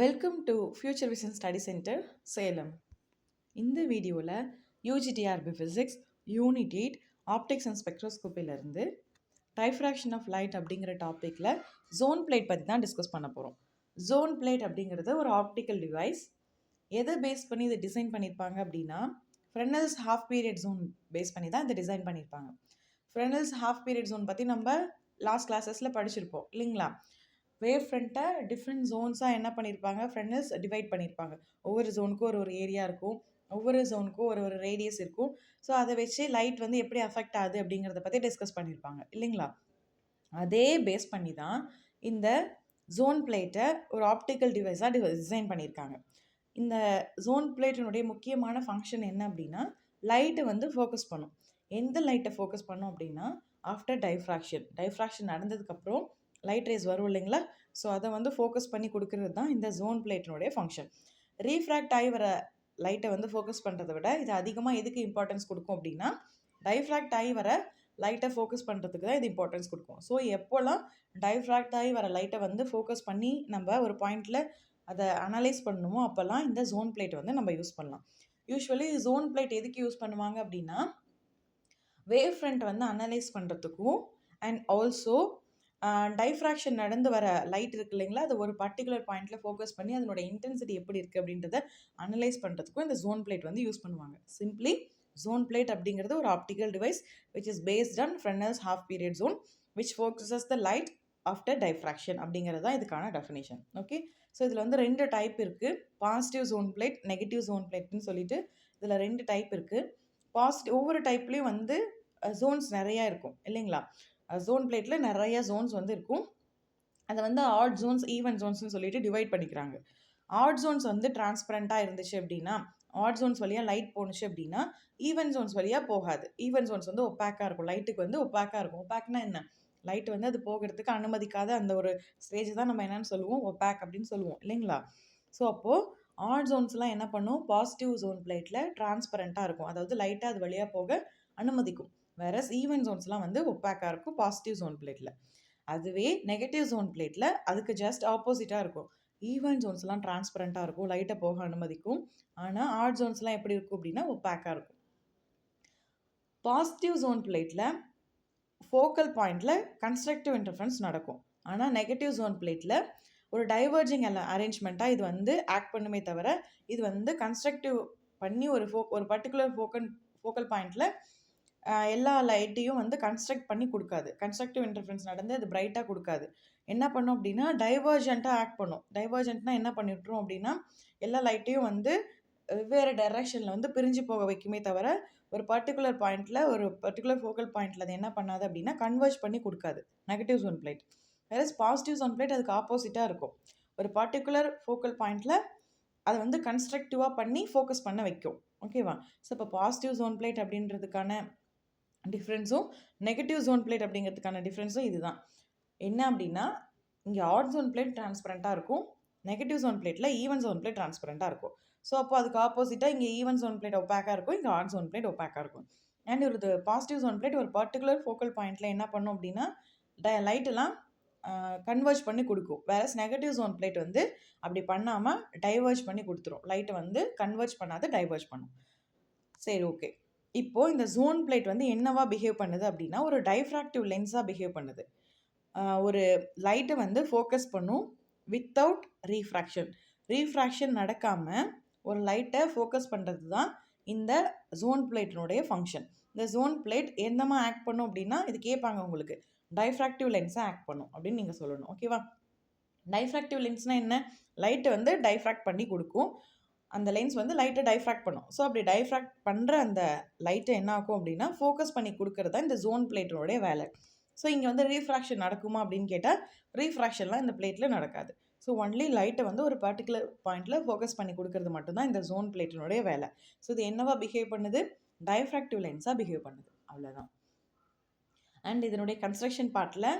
Welcome to future vision study centre Salem. இந்த வீடியோவில் UGTRB physics unit 8 optics and ஸ்பெக்ட்ரோஸ்கோப்பிலிருந்து diffraction of light அப்படிங்கிற டாப்பிக்கில் ஜோன் பிளேட் பற்றி தான் டிஸ்கஸ் பண்ண போகிறோம். ஜோன் பிளேட் அப்படிங்கிறது ஒரு ஆப்டிக்கல் டிவைஸ். எதை பேஸ் பண்ணி இதை டிசைன் பண்ணியிருப்பாங்க அப்படின்னா ஃப்ரெனல்ஸ் ஹாஃப் பீரியட் ஜோன் பேஸ் பண்ணி தான் இதை டிசைன் பண்ணியிருப்பாங்க. ஃப்ரெனல்ஸ் ஹாஃப் பீரியட் ஜோன் பற்றி நம்ம லாஸ்ட் கிளாஸஸில் படிச்சிருப்போம் இல்லைங்களா? வேவ் ஃப்ரண்ட்டை டிஃப்ரெண்ட் ஜோன்ஸாக என்ன பண்ணியிருப்பாங்க, ஃப்ரெனல்ஸ் டிவைட் பண்ணியிருப்பாங்க. ஒவ்வொரு ஜோனுக்கும் ஒரு ஏரியா இருக்கும், ஒவ்வொரு ஜோனுக்கும் ஒரு ரேடியஸ் இருக்கும். ஸோ அதை வச்சு லைட் வந்து எப்படி அஃபெக்ட் ஆகுது அப்படிங்கிறத பற்றி டிஸ்கஸ் பண்ணியிருப்பாங்க இல்லைங்களா? அதே பேஸ் பண்ணி தான் இந்த ஜோன் பிளேட்டை ஒரு ஆப்டிக்கல் டிவைஸாக டிசைன் பண்ணியிருக்காங்க. இந்த ஜோன் பிளேட்டினுடைய முக்கியமான ஃபங்க்ஷன் என்ன அப்படின்னா லைட்டை வந்து ஃபோக்கஸ் பண்ணும். எந்த லைட்டை ஃபோக்கஸ் பண்ணும் அப்படின்னா ஆஃப்டர் டைஃப்ராக்ஷன் நடந்ததுக்கப்புறம் லைட் ரேஸ் வரும் இல்லைங்களா? ஸோ அதை வந்து ஃபோக்கஸ் பண்ணி கொடுக்கறது தான் இந்த ஜோன் பிளேட்டினுடைய ஃபங்க்ஷன். ரீஃப்ராக்ட் ஆகி வர லைட்டை வந்து ஃபோக்கஸ் பண்ணுறதை விட இது அதிகமாக எதுக்கு இம்பார்ட்டன்ஸ் கொடுக்கும் அப்படின்னா டைஃப்ராக்ட் ஆகி வர லைட்டை ஃபோக்கஸ் பண்ணுறதுக்கு தான் இது இம்பார்ட்டன்ஸ் கொடுக்கும். ஸோ எப்போல்லாம் டைஃப்ராக்ட் ஆகி வர லைட்டை வந்து ஃபோக்கஸ் பண்ணி நம்ம ஒரு பாயிண்டில் அதை அனலைஸ் பண்ணணுமோ அப்போல்லாம் இந்த ஜோன் பிளேட் வந்து நம்ம யூஸ் பண்ணலாம். யூஸ்வலி ஜோன் பிளேட் எதுக்கு யூஸ் பண்ணுவாங்க அப்படின்னா வேவ் ஃப்ரண்ட் வந்து அனலைஸ் பண்ணுறதுக்கும் அண்ட் ஆல்சோ டைஃப்ராக்ஷன் நடந்து வர லைட் இருக்குது இல்லைங்களா, அது ஒரு பர்டிகுலர் பாயிண்டில் ஃபோக்கஸ் பண்ணி அதனோட இன்டென்சிட்டி எப்படி இருக்குது அப்படின்றத அனலைஸ் பண்ணுறதுக்கும் இந்த ஜோன் பிளேட் வந்து யூஸ் பண்ணுவாங்க. சிம்பிளி ஜோன் பிளேட் அப்படிங்கிறது ஒரு optical device which is based on Fresnel's half period zone which focuses the light after diffraction அப்படிங்கிறது தான் இதுக்கான டெஃபினேஷன். ஓகே, ஸோ இதில் வந்து 2 டைப் இருக்குது, positive zone plate, negative zone பிளேட்னு சொல்லிட்டு இதில் 2 டைப் இருக்குது. ஒவ்வொரு டைப்லேயும் வந்து ஜோன்ஸ் நிறையா இருக்கும் இல்லைங்களா? ஜோன் பிளேட்டில் நிறைய ஜோன்ஸ் வந்து இருக்கும். அதை வந்து ஆட் ஜோன்ஸ், ஈவன் ஜோன்ஸ்னு சொல்லிட்டு டிவைட் பண்ணிக்கிறாங்க. ஆட் ஜோன்ஸ் வந்து டிரான்ஸ்பரண்ட்டாக இருந்துச்சு அப்படின்னா, ஆட் ஜோன்ஸ் வழியாக லைட் போணுச்சு அப்படின்னா ஈவன் ஜோன்ஸ் வழியாக போகாது. ஈவன் ஜோன்ஸ் வந்து ஒப்பாக்காக இருக்கும், லைட்டுக்கு வந்து ஒப்பாக்காக இருக்கும். ஒப்பாக்னா என்ன? லைட் வந்து அது போகிறதுக்கு அனுமதிக்காத அந்த ஒரு ஸ்டேஜ் தான் நம்ம என்னென்னு சொல்லுவோம், ஒப்பாக் அப்படின்னு சொல்லுவோம் இல்லைங்களா? ஸோ அப்போது ஆட் ஜோன்ஸ்லாம் என்ன பண்ணும், பாசிட்டிவ் ஜோன் பிளேட்டில் டிரான்ஸ்பரண்ட்டாக இருக்கும், அதாவது லைட்டாக அது வழியாக போக அனுமதிக்கும். வேறஸ் ஈவன் ஜோன்ஸ்லாம் வந்து ஒப்பாக்காக இருக்கும் பாசிட்டிவ் ஜோன் பிளேட்டில். அதுவே நெகட்டிவ் ஜோன் பிளேட்டில் அதுக்கு ஜஸ்ட் ஆப்போசிட்டாக இருக்கும். ஈவன் ஜோன்ஸ்லாம் டிரான்ஸ்பரண்ட்டாக இருக்கும், லைட்டை போக அனுமதிக்கும். ஆனால் ஆட் ஜோன்ஸ்லாம் எப்படி இருக்கும் அப்படின்னா ஒப்பாக்காக இருக்கும். பாசிட்டிவ் ஜோன் பிளேட்டில் ஃபோக்கல் பாயிண்டில் கன்ஸ்ட்ரக்டிவ் இன்டர்ஃபரன்ஸ் நடக்கும். ஆனால் நெகட்டிவ் ஜோன் பிளேட்டில் ஒரு டைவர்ஜிங் அரேஞ்ச்மெண்ட்டாக இது வந்து ஆக்ட் பண்ணுமே தவிர இது வந்து கன்ஸ்ட்ரக்டிவ் பண்ணி ஒரு பர்டிகுலர் ஃபோக்கல் பாயிண்டில் எல்லா லைட்டையும் வந்து கன்ஸ்ட்ரக்ட் பண்ணி கொடுக்காது. கன்ஸ்ட்ரக்டிவ் இன்டர்ஃபரன்ஸ் நடந்து அது பிரைட்டாக கொடுக்காது. என்ன பண்ணும் அப்படின்னா டைவர்ஜென்ட்டாக ஆக்ட் பண்ணும். டைவர்ஜென்ட்னா என்ன பண்ணிவிட்ரும் அப்படின்னா எல்லா லைட்டையும் வந்து வெவ்வேறு டைரக்ஷனில் வந்து பிரிஞ்சு போக வைக்குமே தவிர ஒரு பர்டிகுலர் பாயிண்டில் ஒரு பர்டிகுலர் ஃபோக்கல் பாயிண்டில் அது என்ன பண்ணாது அப்படின்னா கன்வர்ஜ் பண்ணி கொடுக்காது negative zone plate. Whereas positive zone plate அதுக்கு ஆப்போசிட்டாக இருக்கும். ஒரு பர்டிகுலர் ஃபோக்கல் பாயிண்டில் அதை வந்து கன்ஸ்ட்ரக்டிவாக பண்ணி ஃபோக்கஸ் பண்ண வைக்கும். ஓகேவா? ஸோ இப்போ பாசிட்டிவ் ஜோன் பிளேட் அப்படின்றதுக்கான டிஃப்ரென்ஸும் நெகட்டிவ் ஜோன் பிளேட் அப்படிங்கிறதுக்கான டிஃப்ரென்ஸும் இதுதான். என்ன அப்படின்னா இங்கே ஆட் ஜோன் பிளேட் டிரான்ஸ்பரண்ட்டாக இருக்கும், நெகட்டிவ் ஜோன் பிளேட்டில் ஈவன் ஜோன் பிளேட் டிரான்ஸ்பரண்ட்டாக இருக்கும். ஸோ அப்போ அதுக்கு ஆப்போசிட்டாக இங்கே ஈவன் ஜோன் பிளேட் ஒப்பாக்காக இருக்கும், இங்கே ஆட் ஜோன் பிளேட் ஒப்பாக்காக இருக்கும். அண்ட் ஒரு பாசிட்டிவ் ஜோன் பிளேட் ஒரு பர்டிகுலர் ஃபோக்கல் பாயிண்டில் என்ன பண்ணும் அப்படின்னா லைட்டெல்லாம் கன்வர்ஜ் பண்ணி கொடுக்கும். வேறஸ் நெகட்டிவ் ஜோன் பிளேட் வந்து அப்படி பண்ணாமல் டைவர்ஜ் பண்ணி கொடுத்துரும். லைட்டை வந்து கன்வர்ஜ் பண்ணாத டைவர்ஜ் பண்ணும். சரி, ஓகே. இப்போது இந்த ஜோன் பிளேட் வந்து என்னவா பிஹேவ் பண்ணுது அப்படின்னா ஒரு டைஃப்ராக்டிவ் லென்ஸாக பிஹேவ் பண்ணுது. ஒரு லைட்டை வந்து ஃபோக்கஸ் பண்ணும் வித்தவுட் ரீஃப்ராக்ஷன் நடக்காமல் ஒரு லைட்டை ஃபோக்கஸ் பண்ணுறது தான் இந்த ஜோன் பிளேட்டினுடைய ஃபங்க்ஷன். இந்த ஜோன் பிளேட் என்னமா ஆக்ட் பண்ணும் அப்படின்னா இது கேட்பாங்க உங்களுக்கு, டைஃப்ராக்டிவ் லென்ஸாக ஆக்ட் பண்ணும் அப்படின்னு நீங்கள் சொல்லணும். ஓகேவா? டைஃப்ராக்டிவ் லென்ஸ்னால் என்ன? லைட்டை வந்து டைஃப்ராக்ட் பண்ணி கொடுக்கும், அந்த லென்ஸ் வந்து லைட்டை டைஃப்ராக்ட் பண்ணும். ஸோ அப்படி டைஃப்ராக்ட் பண்ணுற அந்த லைட்டை என்ன ஆகும் அப்படின்னா ஃபோக்கஸ் பண்ணி கொடுக்கறது தான் இந்த ஜோன் பிளேட்டினுடைய வேலை. ஸோ இங்கே வந்து ரீஃப்ராக்ஷன் நடக்குமா அப்படின்னு கேட்டால் ரீஃப்ராக்ஷன்லாம் இந்த பிளேட்டில் நடக்காது. ஸோ ஒன்லி லைட்டை வந்து ஒரு பர்டிகுலர் பாயிண்டில் ஃபோக்கஸ் பண்ணி கொடுக்கறது மட்டும்தான் இந்த ஜோன் பிளேட்டினுடைய வேலை. ஸோ இது என்னவா பிஹேவ் பண்ணுது? டைஃப்ராக்டிவ் லென்ஸாக பிஹேவ் பண்ணுது, அவ்வளோதான். அண்ட் இதனுடைய கன்ஸ்ட்ரக்ஷன் பார்ட்டில்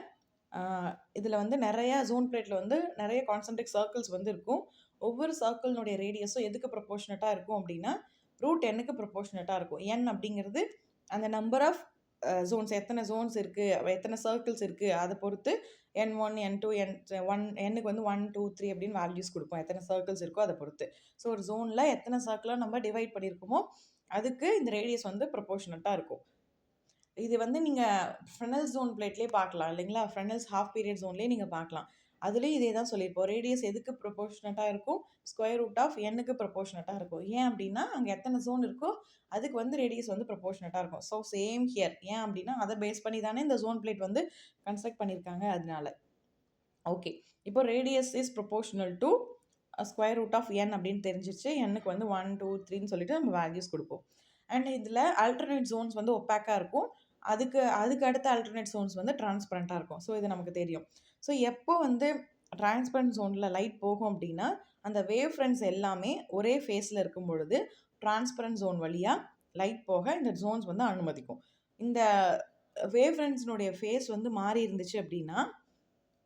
இதில் வந்து நிறையா ஜோன் பிளேட்டில் வந்து நிறைய கான்சென்ட்ரிக் சர்க்கிள்ஸ் வந்து இருக்கும். ஒவ்வொரு சர்க்கிள்னுடைய ரேடியஸும் எதுக்கு ப்ரொபோர்ஷனட்டாக இருக்கும் அப்படின்னா √n ப்ரொபோர்ஷனட்டாக இருக்கும். n அப்படிங்கிறது அந்த நம்பர் ஆஃப் ஜோன்ஸ், எத்தனை ஜோன்ஸ் இருக்குது, எத்தனை சர்க்கிள்ஸ் இருக்குது அதை பொறுத்து n1 n2 n1க்கு வந்து 1 2 3 அப்படின்னு வேல்யூஸ் கொடுப்போம், எத்தனை சர்க்கிள்ஸ் இருக்கோ அதை பொறுத்து. ஸோ ஒரு ஜோனில் எத்தனை சர்க்கிளாக நம்ம டிவைட் பண்ணியிருக்கோமோ அதுக்கு இந்த ரேடியஸ் வந்து ப்ரொபோர்ஷனட்டாக இருக்கும். இது வந்து நீங்கள் ஃப்ரெனல் ஜோன் பிளேட்லேயே பார்க்கலாம் இல்லைங்களா, ஃப்ரெனல்ஸ் ஹாஃப் பீரியட் ஜோன்லேயே நீங்கள் பார்க்கலாம். அதுலேயும் இதே தான் சொல்லியிருப்போம், ரேடியஸ் எதுக்கு ப்ரொபோர்ஷனட்டாக இருக்கும், ஸ்கொயர் ரூட் ஆஃப் எண்ணுக்கு ப்ரொபோர்ஷனட்டாக இருக்கும். ஏன் அப்படின்னா அங்கே எத்தனை ஜோன் இருக்கோ அதுக்கு வந்து ரேடியஸ் வந்து ப்ரொபோர்ஷனட்டாக இருக்கும். So same here. ஏன் அப்படின்னா அதை பேஸ் பண்ணி தானே இந்த ஜோன் பிளேட் வந்து கன்ஸ்ட்ரக்ட் பண்ணியிருக்காங்க, அதனால. ஓகே, இப்போ radius is proportional to square root of n அப்படின்னு தெரிஞ்சிச்சு. எண்ணுக்கு வந்து 1 2 3ன்னு சொல்லிட்டு நம்ம வேல்யூஸ் கொடுப்போம். அண்ட் இதில் ஆல்டர்னேட் ஜோன்ஸ் வந்து ஒப்பாக்காக இருக்கும், அதுக்கு அடுத்த ஆல்டர்னேட் ஜோன்ஸ் வந்து டிரான்ஸ்பரண்ட்டாக இருக்கும். ஸோ இது நமக்கு தெரியும். ஸோ எப்போ வந்து டிரான்ஸ்பரண்ட் ஜோனில் லைட் போகும் அப்படின்னா அந்த வேவ் ஃப்ரண்ட்ஸ் எல்லாமே ஒரே ஃபேஸில் இருக்கும் பொழுது டிரான்ஸ்பரண்ட் ஜோன் வழியாக லைட் போக இந்த ஜோன்ஸ் வந்து அனுமதிக்கும். இந்த வேவ் ஃப்ரண்ட்ஸினுடைய ஃபேஸ் வந்து மாறி இருந்துச்சு அப்படின்னா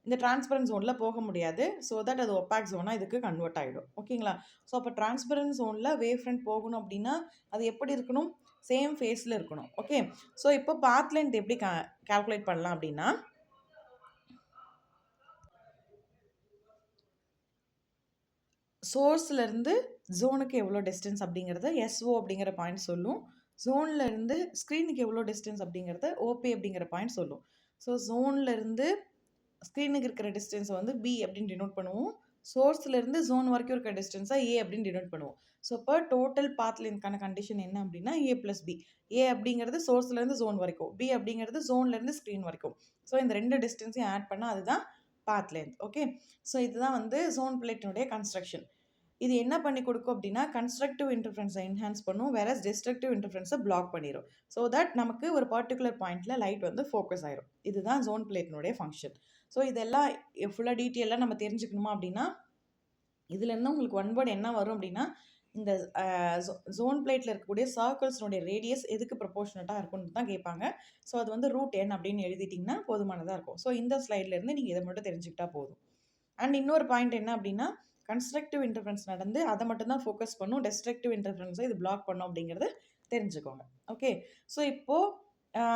இந்த டிரான்ஸ்பரண்ட் ஜோனில் போக முடியாது. ஸோ தட் அது ஒப்பாக் ஜோனாக இதுக்கு கன்வெர்ட் ஆகிடும். ஓகேங்களா? ஸோ அப்போ டிரான்ஸ்பரண்ட் ஜோனில் வேவ் ஃப்ரண்ட் போகணும் அப்படின்னா அது எப்படி இருக்கணும், சேம் ஃபேஸில் இருக்கணும். ஓகே, ஸோ இப்போ பாத் லென்த் எப்படி கால்குலேட் பண்ணலாம் அப்படின்னா சோர்ஸ்லேருந்து ஜோனுக்கு எவ்வளோ டிஸ்டன்ஸ் அப்படிங்கிறத எஸ்ஓ அப்படிங்கிற பாயிண்ட் சொல்லும். ஜோன்லேருந்து ஸ்க்ரீனுக்கு எவ்வளோ டிஸ்டன்ஸ் அப்படிங்கிறத ஓபி அப்படிங்கிற பாயிண்ட் சொல்லும். ஸோ ஜோன்லேருந்து ஸ்க்ரீனுக்கு இருக்கிற டிஸ்டன்ஸை வந்து பி அப்படின்னு டினோட் பண்ணுவோம், சோர்ஸ்லேருந்து ஜோன் வரைக்கும் இருக்கிற டிஸ்டன்ஸை ஏ அப்படின்னு டினோட் பண்ணுவோம். ஸோ இப்போ டோட்டல் பாத் லென்த்கான கண்டிஷன் என்ன அப்படின்னா ஏ ப்ளஸ் பி. ஏ அப்படிங்கிறது சோர்ஸ்லேருந்து ஜோன் வரைக்கும், பி அப்படிங்கிறது ஜோன்லேருந்து ஸ்க்ரீன் வரைக்கும். ஸோ இந்த ரெண்டு டிஸ்டன்ஸையும் ஆட் பண்ணால் அதுதான் பாத் லென்த். ஓகே, ஸோ இதுதான் வந்து ஜோன் பிளேட்டினுடைய கன்ஸ்ட்ரக்ஷன். இது என்ன பண்ணி கொடுக்கும் அப்படின்னா கன்ஸ்ட்ரக்டிவ் இன்டர்ஃபரன்ஸை என்ஹான்ஸ் பண்ணும், வேற டிஸ்ட்ரக்டிவ் இன்டர்ஃபரன்ஸை பிளாக் பண்ணிடும். ஸோ தட் நமக்கு ஒரு பர்டிகுலர் பாயிண்ட்டில் லைட் வந்து ஃபோக்கஸ் ஆயிரும். இதுதான் ஜோன் பிளேட்டினுடைய ஃபங்க்ஷன். ஸோ இதெல்லாம் ஃபுல்லாக டீட்டெயிலாக நம்ம தெரிஞ்சுக்கணுமா அப்படின்னா இதுலேருந்து உங்களுக்கு ஒன் வேர்ட் என்ன வரும் அப்படின்னா இந்த ஜோன் பிளேட்டில் இருக்கக்கூடிய சர்க்கிள்ஸ்னுடைய ரேடியஸ் எதுக்கு ப்ரொபோர்ஷனட்டாக இருக்குன்னு தான் கேட்பாங்க. ஸோ அது வந்து ரூட் n அப்படின்னு எழுதிட்டிங்கன்னா போதுமானதாக இருக்கும். ஸோ இந்த ஸ்லைட்லேருந்து நீங்கள் இதை மட்டும் தெரிஞ்சுக்கிட்டா போதும். அண்ட் இன்னொரு பாயிண்ட் என்ன அப்படின்னா கன்ஸ்ட்ரக்டிவ் இன்டர்ஃபரன்ஸ் நடந்து அதை மட்டும்தான் ஃபோக்கஸ் பண்ணும், டெஸ்ட்ரக்டிவ் இன்டர்ஃபரன்ஸை இது பிளாக் பண்ணும் அப்படிங்கிறது தெரிஞ்சுக்கோங்க. ஓகே, ஸோ இப்போது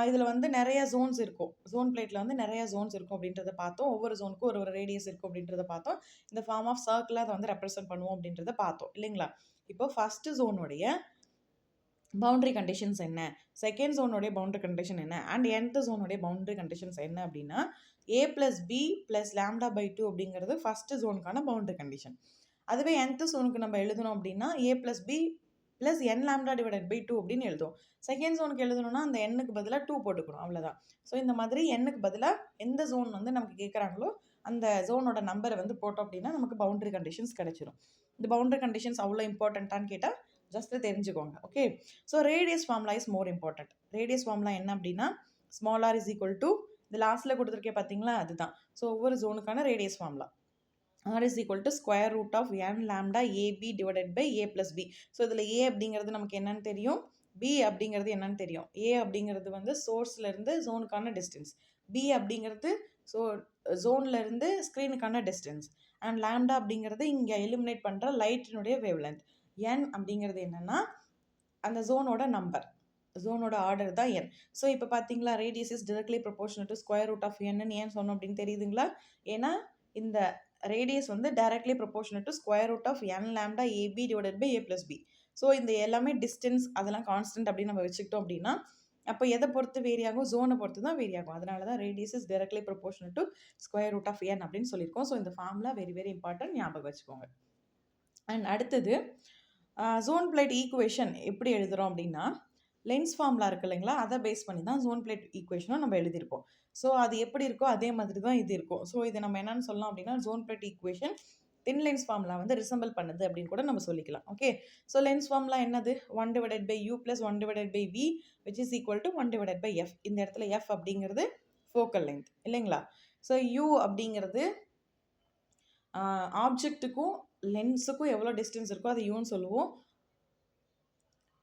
இதில் வந்து நிறைய ஜோன்ஸ் இருக்கும், ஜோன் பிளேட்டில் வந்து நிறைய ஜோன்ஸ் இருக்கும் அப்படின்றத பார்த்தோம். ஒவ்வொரு ஜோனுக்கும் ஒரு ரேடியஸ் இருக்கும் அப்படின்றத பார்த்தோம். இந்த ஃபார்ம் ஆஃப் சர்க்கிளாக அதை வந்து ரெப்ரசென்ட் பண்ணுவோம் அப்படின்றத பார்த்தோம் இல்லைங்களா. இப்போ ஃபர்ஸ்ட் ஜோனுடைய பவுண்டரி கண்டிஷன்ஸ் என்ன, செகண்ட் ஜோனுடைய பவுண்டரி கண்டிஷன் என்ன, அண்ட் nth ஜோனுடைய பவுண்டரி கண்டிஷன்ஸ் என்ன அப்படின்னா a + b + λ/2 அப்படிங்கிறது ஃபர்ஸ்ட் ஜோனுக்கான பவுண்டரி கண்டிஷன். அதுவே nth ஜோனுக்கு நம்ம எழுதணும் அப்படின்னா a + b + nλ/2 அப்படின்னு எழுதுவோம். செகண்ட் ஜோனுக்கு எழுதணும்னா அந்த எண்ணுக்கு பதிலாக 2 போட்டுக்கணும், அவ்வளோதான். ஸோ இந்த மாதிரி எண்ணுக்கு பதிலாக எந்த ஜோன் வந்து நமக்கு கேட்குறாங்களோ அந்த ஜோனோட நம்பரை வந்து போட்டோம் அப்படின்னா நமக்கு பவுண்டரி கண்டிஷன்ஸ் கிடைச்சிடும். இந்த பவுண்டரி கண்டிஷன்ஸ் அவ்வளோ இம்பார்ட்டண்ட்டான்னு கேட்டால் ஜஸ்ட் தெரிஞ்சுக்கோங்க. Okay, so radius formula is more important. Radius formula என்ன அப்படின்னா ஸ்மால் r = இந்த லாஸ்ட்டில் கொடுத்துருக்கே பார்த்தீங்களா, அதுதான். ஸோ ஒவ்வொரு ஜோனுக்கான radius formula r = √n λ ab / a + b. So இதில் a அப்படிங்கிறது நமக்கு என்னன்னு தெரியும், b அப்படிங்கிறது என்னன்னு தெரியும். a அப்படிங்கிறது வந்து சோர்ஸ்லேருந்து ஜோனுக்கான டிஸ்டன்ஸ், b அப்படிங்கிறது ஜோன்லேருந்து ஸ்க்ரீனுக்கான டிஸ்டன்ஸ், அண்ட் லாம்டா அப்படிங்கிறது இங்கே எலிமினேட் பண்ணுற லைட்டினுடைய வேவ் லென்த், n அப்படிங்கிறது என்னென்னா அந்த ஜோனோட நம்பர், ஜோனோட ஆர்டர் தான் n. ஸோ இப்போ பார்த்தீங்களா radius is directly proportional to √n ஏன் சொன்னோம் அப்படின்னு தெரியுதுங்களா. ஏன்னா இந்த ரேடியஸ் வந்து directly proportional to √n λ ab / a + b. So இந்த எல்லாமே டிஸ்டன்ஸ் அதெல்லாம் கான்ஸ்டன்ட் அப்படின்னு நம்ம வச்சுக்கிட்டோம் அப்படின்னா அப்போ எதை பொறுத்து வேரி ஆகும், ஜோனை பொறுத்து தான் வேரி ஆகும். அதனால தான் radius is directly proportional to √n அப்படின்னு சொல்லியிருக்கோம். ஸோ இந்த ஃபார்முலா வெரி வெரி இம்பார்ட்டன்ட், ஞாபகம் வச்சுக்கோங்க. அண்ட் அடுத்தது ஜோன் பிளேட் ஈக்குவேஷன் எப்படி எழுதுகிறோம் அப்படின்னா லென்ஸ் ஃபார்முலா இருக்குது இல்லைங்களா, அதை பேஸ் பண்ணி தான் ஜோன் பிளேட் ஈக்குவேஷனும் நம்ம எழுதியிருப்போம். ஸோ அது எப்படி இருக்கோ அதே மாதிரி தான் இது இருக்கும். ஸோ இதை நம்ம என்னென்னு சொல்லலாம் அப்படின்னா ஜோன் பிளேட் ஈக்குவேஷன் தின் லென்ஸ் ஃபார்முலா வந்து ரிசம்பிள் பண்ணுது அப்படின்னு கூட நம்ம சொல்லிக்கலாம். ஓகே, ஸோ லென்ஸ் ஃபார்முலா என்னது, 1/u + 1/v which is equal to 1/f. இந்த இடத்துல f அப்படிங்கிறது ஃபோக்கல் லென்த் இல்லைங்களா. ஸோ u அப்படிங்கிறது ஆப்ஜெக்ட்டுக்கும் லென்ஸுக்கும் எவ்வளோ டிஸ்டன்ஸ் இருக்கோ அது யூன்னு சொல்லுவோம்.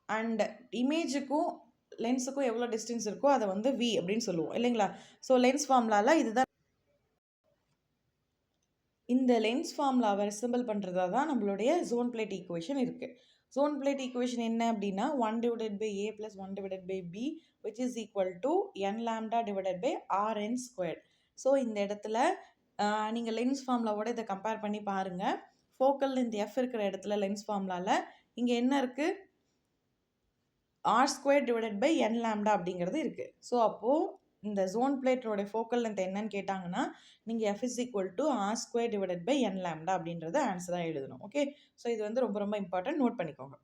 அண்ட் இமேஜுக்கும் லென்ஸுக்கும் எவ்வளோ டிஸ்டன்ஸ் இருக்கோ அதை வந்து v அப்படின்னு சொல்லுவோம் இல்லைங்களா. ஸோ லென்ஸ் ஃபார்முலாவில் இதுதான், இந்த லென்ஸ் ஃபார்முலாவை ரிசம்பிள் பண்ணுறதா தான் நம்மளுடைய ஜோன் பிளேட் ஈக்குவேஷன் இருக்குது. ஜோன் பிளேட் ஈக்குவேஷன் என்ன அப்படின்னா 1/a + 1/b which is equal to n λ / rn². So இந்த இடத்துல நீங்கள் லென்ஸ் ஃபார்முலாவோட இதை கம்பேர் பண்ணி பாருங்கள். ஃபோக்கல் லென்த் எஃப் இருக்கிற இடத்துல லென்ஸ் ஃபார்முலாவில் இங்கே என்ன இருக்குது, r² divided by n lambda அப்படிங்கிறது இருக்குது. ஸோ அப்போது இந்த ஜோன் பிளேட்டோட ஃபோக்கல் லென்த் என்னன்னு கேட்டாங்கன்னா நீங்கள் f is equal to r² divided by n lambda அப்படின்றத ஆன்சராக எழுதணும். ஓகே, ஸோ இது வந்து ரொம்ப ரொம்ப இம்பார்ட்டன்ட், நோட் பண்ணிக்கோங்க.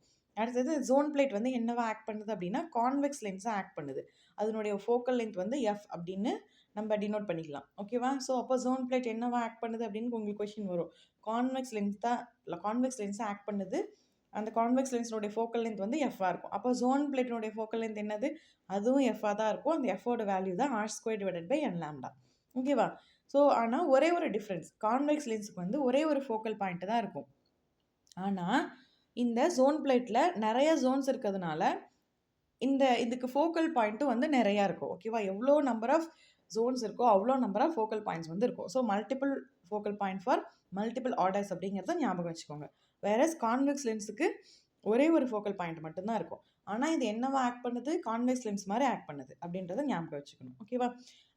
அடுத்தது ஜோன் பிளேட் வந்து என்னவா ஆக்ட் பண்ணுது அப்படின்னா கான்வெக்ஸ் லென்ஸாக ஆக்ட் பண்ணுது. அதனுடைய ஃபோக்கல் லென்த் வந்து எஃப் அப்படின்னு நம்ம டினோட் பண்ணிக்கலாம். ஓகேவா? ஸோ அப்போ ஜோன் பிளேட் என்னவா ஆக்ட் பண்ணுது அப்படின்னு உங்களுக்கு கொஸ்டின் வரும். கான்வெக்ஸ் லென்ஸாக ஆக்ட் பண்ணுது. அந்த கான்வெக்ஸ் லென்ஸினுடைய ஃபோக்கல் லென்த் வந்து எஃப்பாக இருக்கும். அப்போ ஜோன் பிளேட்டினுடைய ஃபோக்கல் லென்த் என்னது, அதுவும் எஃப்பாக தான் இருக்கும். அந்த எஃபோட வேல்யூ தான் r² divided by n lambda. ஓகேவா? ஸோ ஆனால் ஒரே ஒரு டிஃப்ரென்ஸ், கான்வெக்ஸ் லென்ஸுக்கு வந்து ஒரே ஒரு ஃபோக்கல் பாயிண்ட் தான் இருக்கும். ஆனால் இந்த ஜோன் பிளேட்டில் நிறைய ஜோன்ஸ் இருக்கிறதுனால இதுக்கு ஃபோக்கல் பாயிண்ட்டும் வந்து நிறையா இருக்கும். ஓகேவா? எவ்வளோ நம்பர் ஆஃப் ஜோன்ஸ் இருக்கோ அவ்வளோ நம்பர் ஆஃப் ஃபோக்கல் பாயிண்ட்ஸ் வந்து இருக்கும். So multiple focal point for multiple orders அப்படிங்கிறத ஞாபகம் வச்சுக்கோங்க. வேறஸ் கான்வெக்ஸ் லென்ஸுக்கு ஒரே ஒரு ஃபோக்கல் பாயிண்ட் மட்டும்தான் இருக்கும். ஆனால் இது என்னவா ஆக்ட் பண்ணுது, கான்வெக்ஸ் லென்ஸ் மாதிரி ஆக்ட் பண்ணுது அப்படின்றத ஞாபகம் வச்சுக்கணும். ஓகேவா?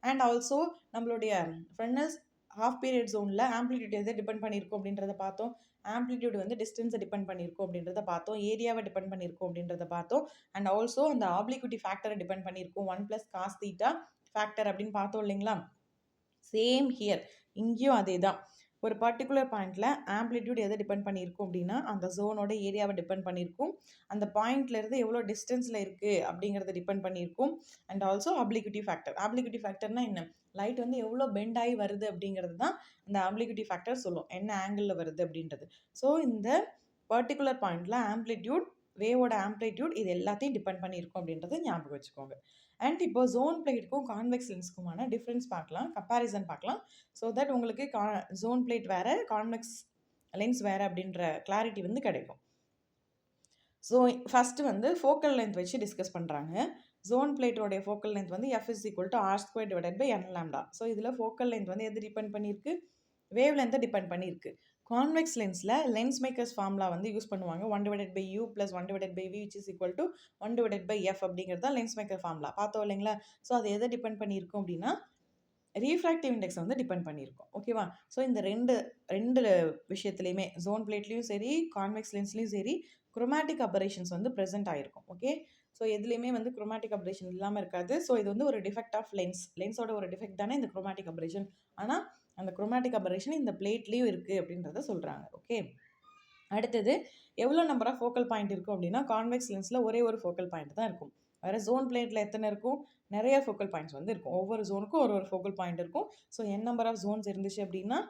அண்ட் ஆல்சோ நம்மளுடைய ஃப்ரெண்ட்ஸ் ஹாஃப் பீரியட் ஜோனில் ஆம்ப்ளிடியூட் எதை டிபெண்ட் பண்ணியிருக்கும் அப்படின்றத பார்த்தோம். ஆம்ப்ளிடியூட் வந்து டிஸ்டன்ஸை டிபெண்ட் பண்ணியிருக்கும் அப்படின்றத பார்த்தோம். ஏரியாவை டிபெண்ட் பண்ணியிருக்கும் அப்படின்றத பார்த்தோம். அண்ட் ஆல்சோ அந்த ஆப்ளிக்விட்டி ஃபேக்டரை டிபெண்ட் பண்ணியிருக்கும். 1 + cos θ ஃபேக்டர் அப்படின்னு பார்த்தோம் இல்லைங்களா? சேம் ஹியர், இங்கேயும் அதே தான். ஒரு பர்டிகுலர் பாயிண்டில் ஆம்ப்ளிடியூட் எதை டிபெண்ட் பண்ணியிருக்கும் அப்படின்னா அந்த ஜோனோட ஏரியாவை டிபெண்ட் பண்ணியிருக்கும். அந்த பாயிண்ட்லேருந்து எவ்வளோ டிஸ்டன்ஸில் இருக்குது அப்படிங்கிறத டிபெண்ட் பண்ணியிருக்கும். And also obliquity factor. Obliquity ஃபேக்டர்னா என்ன, லைட் வந்து எவ்வளோ பெண்ட் ஆகி வருது அப்படிங்கிறது தான் அந்த ஆப்ளிக்விட்டி ஃபேக்டர் சொல்லும், என்ன ஆங்கிளில் வருது அப்படின்றது. ஸோ இந்த பர்டிகுலர் பாயிண்டில் ஆம்ப்ளிடியூட், வேவோட ஆம்ப்ளிடியூட் இது எல்லாத்தையும் டிபெண்ட் பண்ணியிருக்கும் அப்படின்றத ஞாபகம் வச்சுக்கோங்க. அண்ட் இப்போ ஜோன் பிளேட்டுக்கும் கான்வெக்ஸ் லென்ஸுக்குமான டிஃப்ரென்ஸ் பார்க்கலாம், கம்பேரிசன் பார்க்கலாம். ஸோ தட் உங்களுக்கு ஜோன் பிளேட் வேறு, கான்வெக்ஸ் லென்ஸ் வேறு அப்படின்ற கிளாரிட்டி வந்து கிடைக்கும். ஸோ ஃபஸ்ட்டு வந்து ஃபோக்கல் லென்த் வச்சு டிஸ்கஸ் பண்ணுறாங்க. ஜோன் பிளேட்டோடைய ஃபோக்கல் லென்த் வந்து f is equal to r² divided by n lambda. So இதில் ஃபோக்கல் லென்த் வந்து எது டிபெண்ட் பண்ணியிருக்கு, வேவ் லென்த்தை டிபெண்ட் பண்ணியிருக்கு. கான்வெக்ஸ் லென்ஸில் லென்ஸ் மேக்கர்ஸ் ஃபார்முலா வந்து யூஸ் பண்ணுவாங்க. 1/u + 1/v which is equal to 1/f அப்படிங்கிறது தான் லென்ஸ் மேக்கர் ஃபார்முலா. பார்த்தோம் இல்லைங்களா? ஸோ அது எதை டிபெண்ட் பண்ணியிருக்கும் அப்படின்னா ரீஃப்ராக்டிவ் இண்டெக்ஸ் வந்து டிபெண்ட் பண்ணியிருக்கும். ஓகேவா? ஸோ இந்த ரெண்டு விஷயத்துலையுமே, ஜோன் பிளேட்லேயும் சரி கான்வெக்ஸ் லென்ஸ்லேயும் சரி, குரோமேட்டிக் அபரேஷன்ஸ் வந்து ப்ரெசென்ட் ஆகிருக்கும். ஓகே, ஸோ எதுலேயுமே வந்து குரோமேட்டிக் அபரேஷன் இல்லாமல் இருக்காது. ஸோ இது வந்து ஒரு டிஃபெக்ட் ஆஃப் லென்ஸோட ஒரு டிஃபெக்ட் தானே இந்த குரோமேட்டிக் அபரேஷன். ஆனால் அந்த குரோமேட்டிக் அபரேஷன் இந்த பிளேட்லேயும் இருக்குது அப்படின்றத சொல்கிறாங்க. ஓகே, அடுத்தது எவ்வளோ நம்பர் ஆஃப் ஃபோக்கல் பாயிண்ட் இருக்கும் அப்படின்னா கான்வெக்ஸ் லென்ஸில் ஒரே ஒரு ஃபோக்கல் பாயிண்ட் தான் இருக்கும். வேறு ஜோன் பிளேட்டில் எத்தனை இருக்கும், நிறைய ஃபோக்கல் பாயிண்ட்ஸ் வந்து இருக்கும். ஒவ்வொரு ஜோனுக்கும் ஒரு ஃபோக்கல் பாயிண்ட் இருக்கும். So n number of zones இருந்துச்சு அப்படின்னா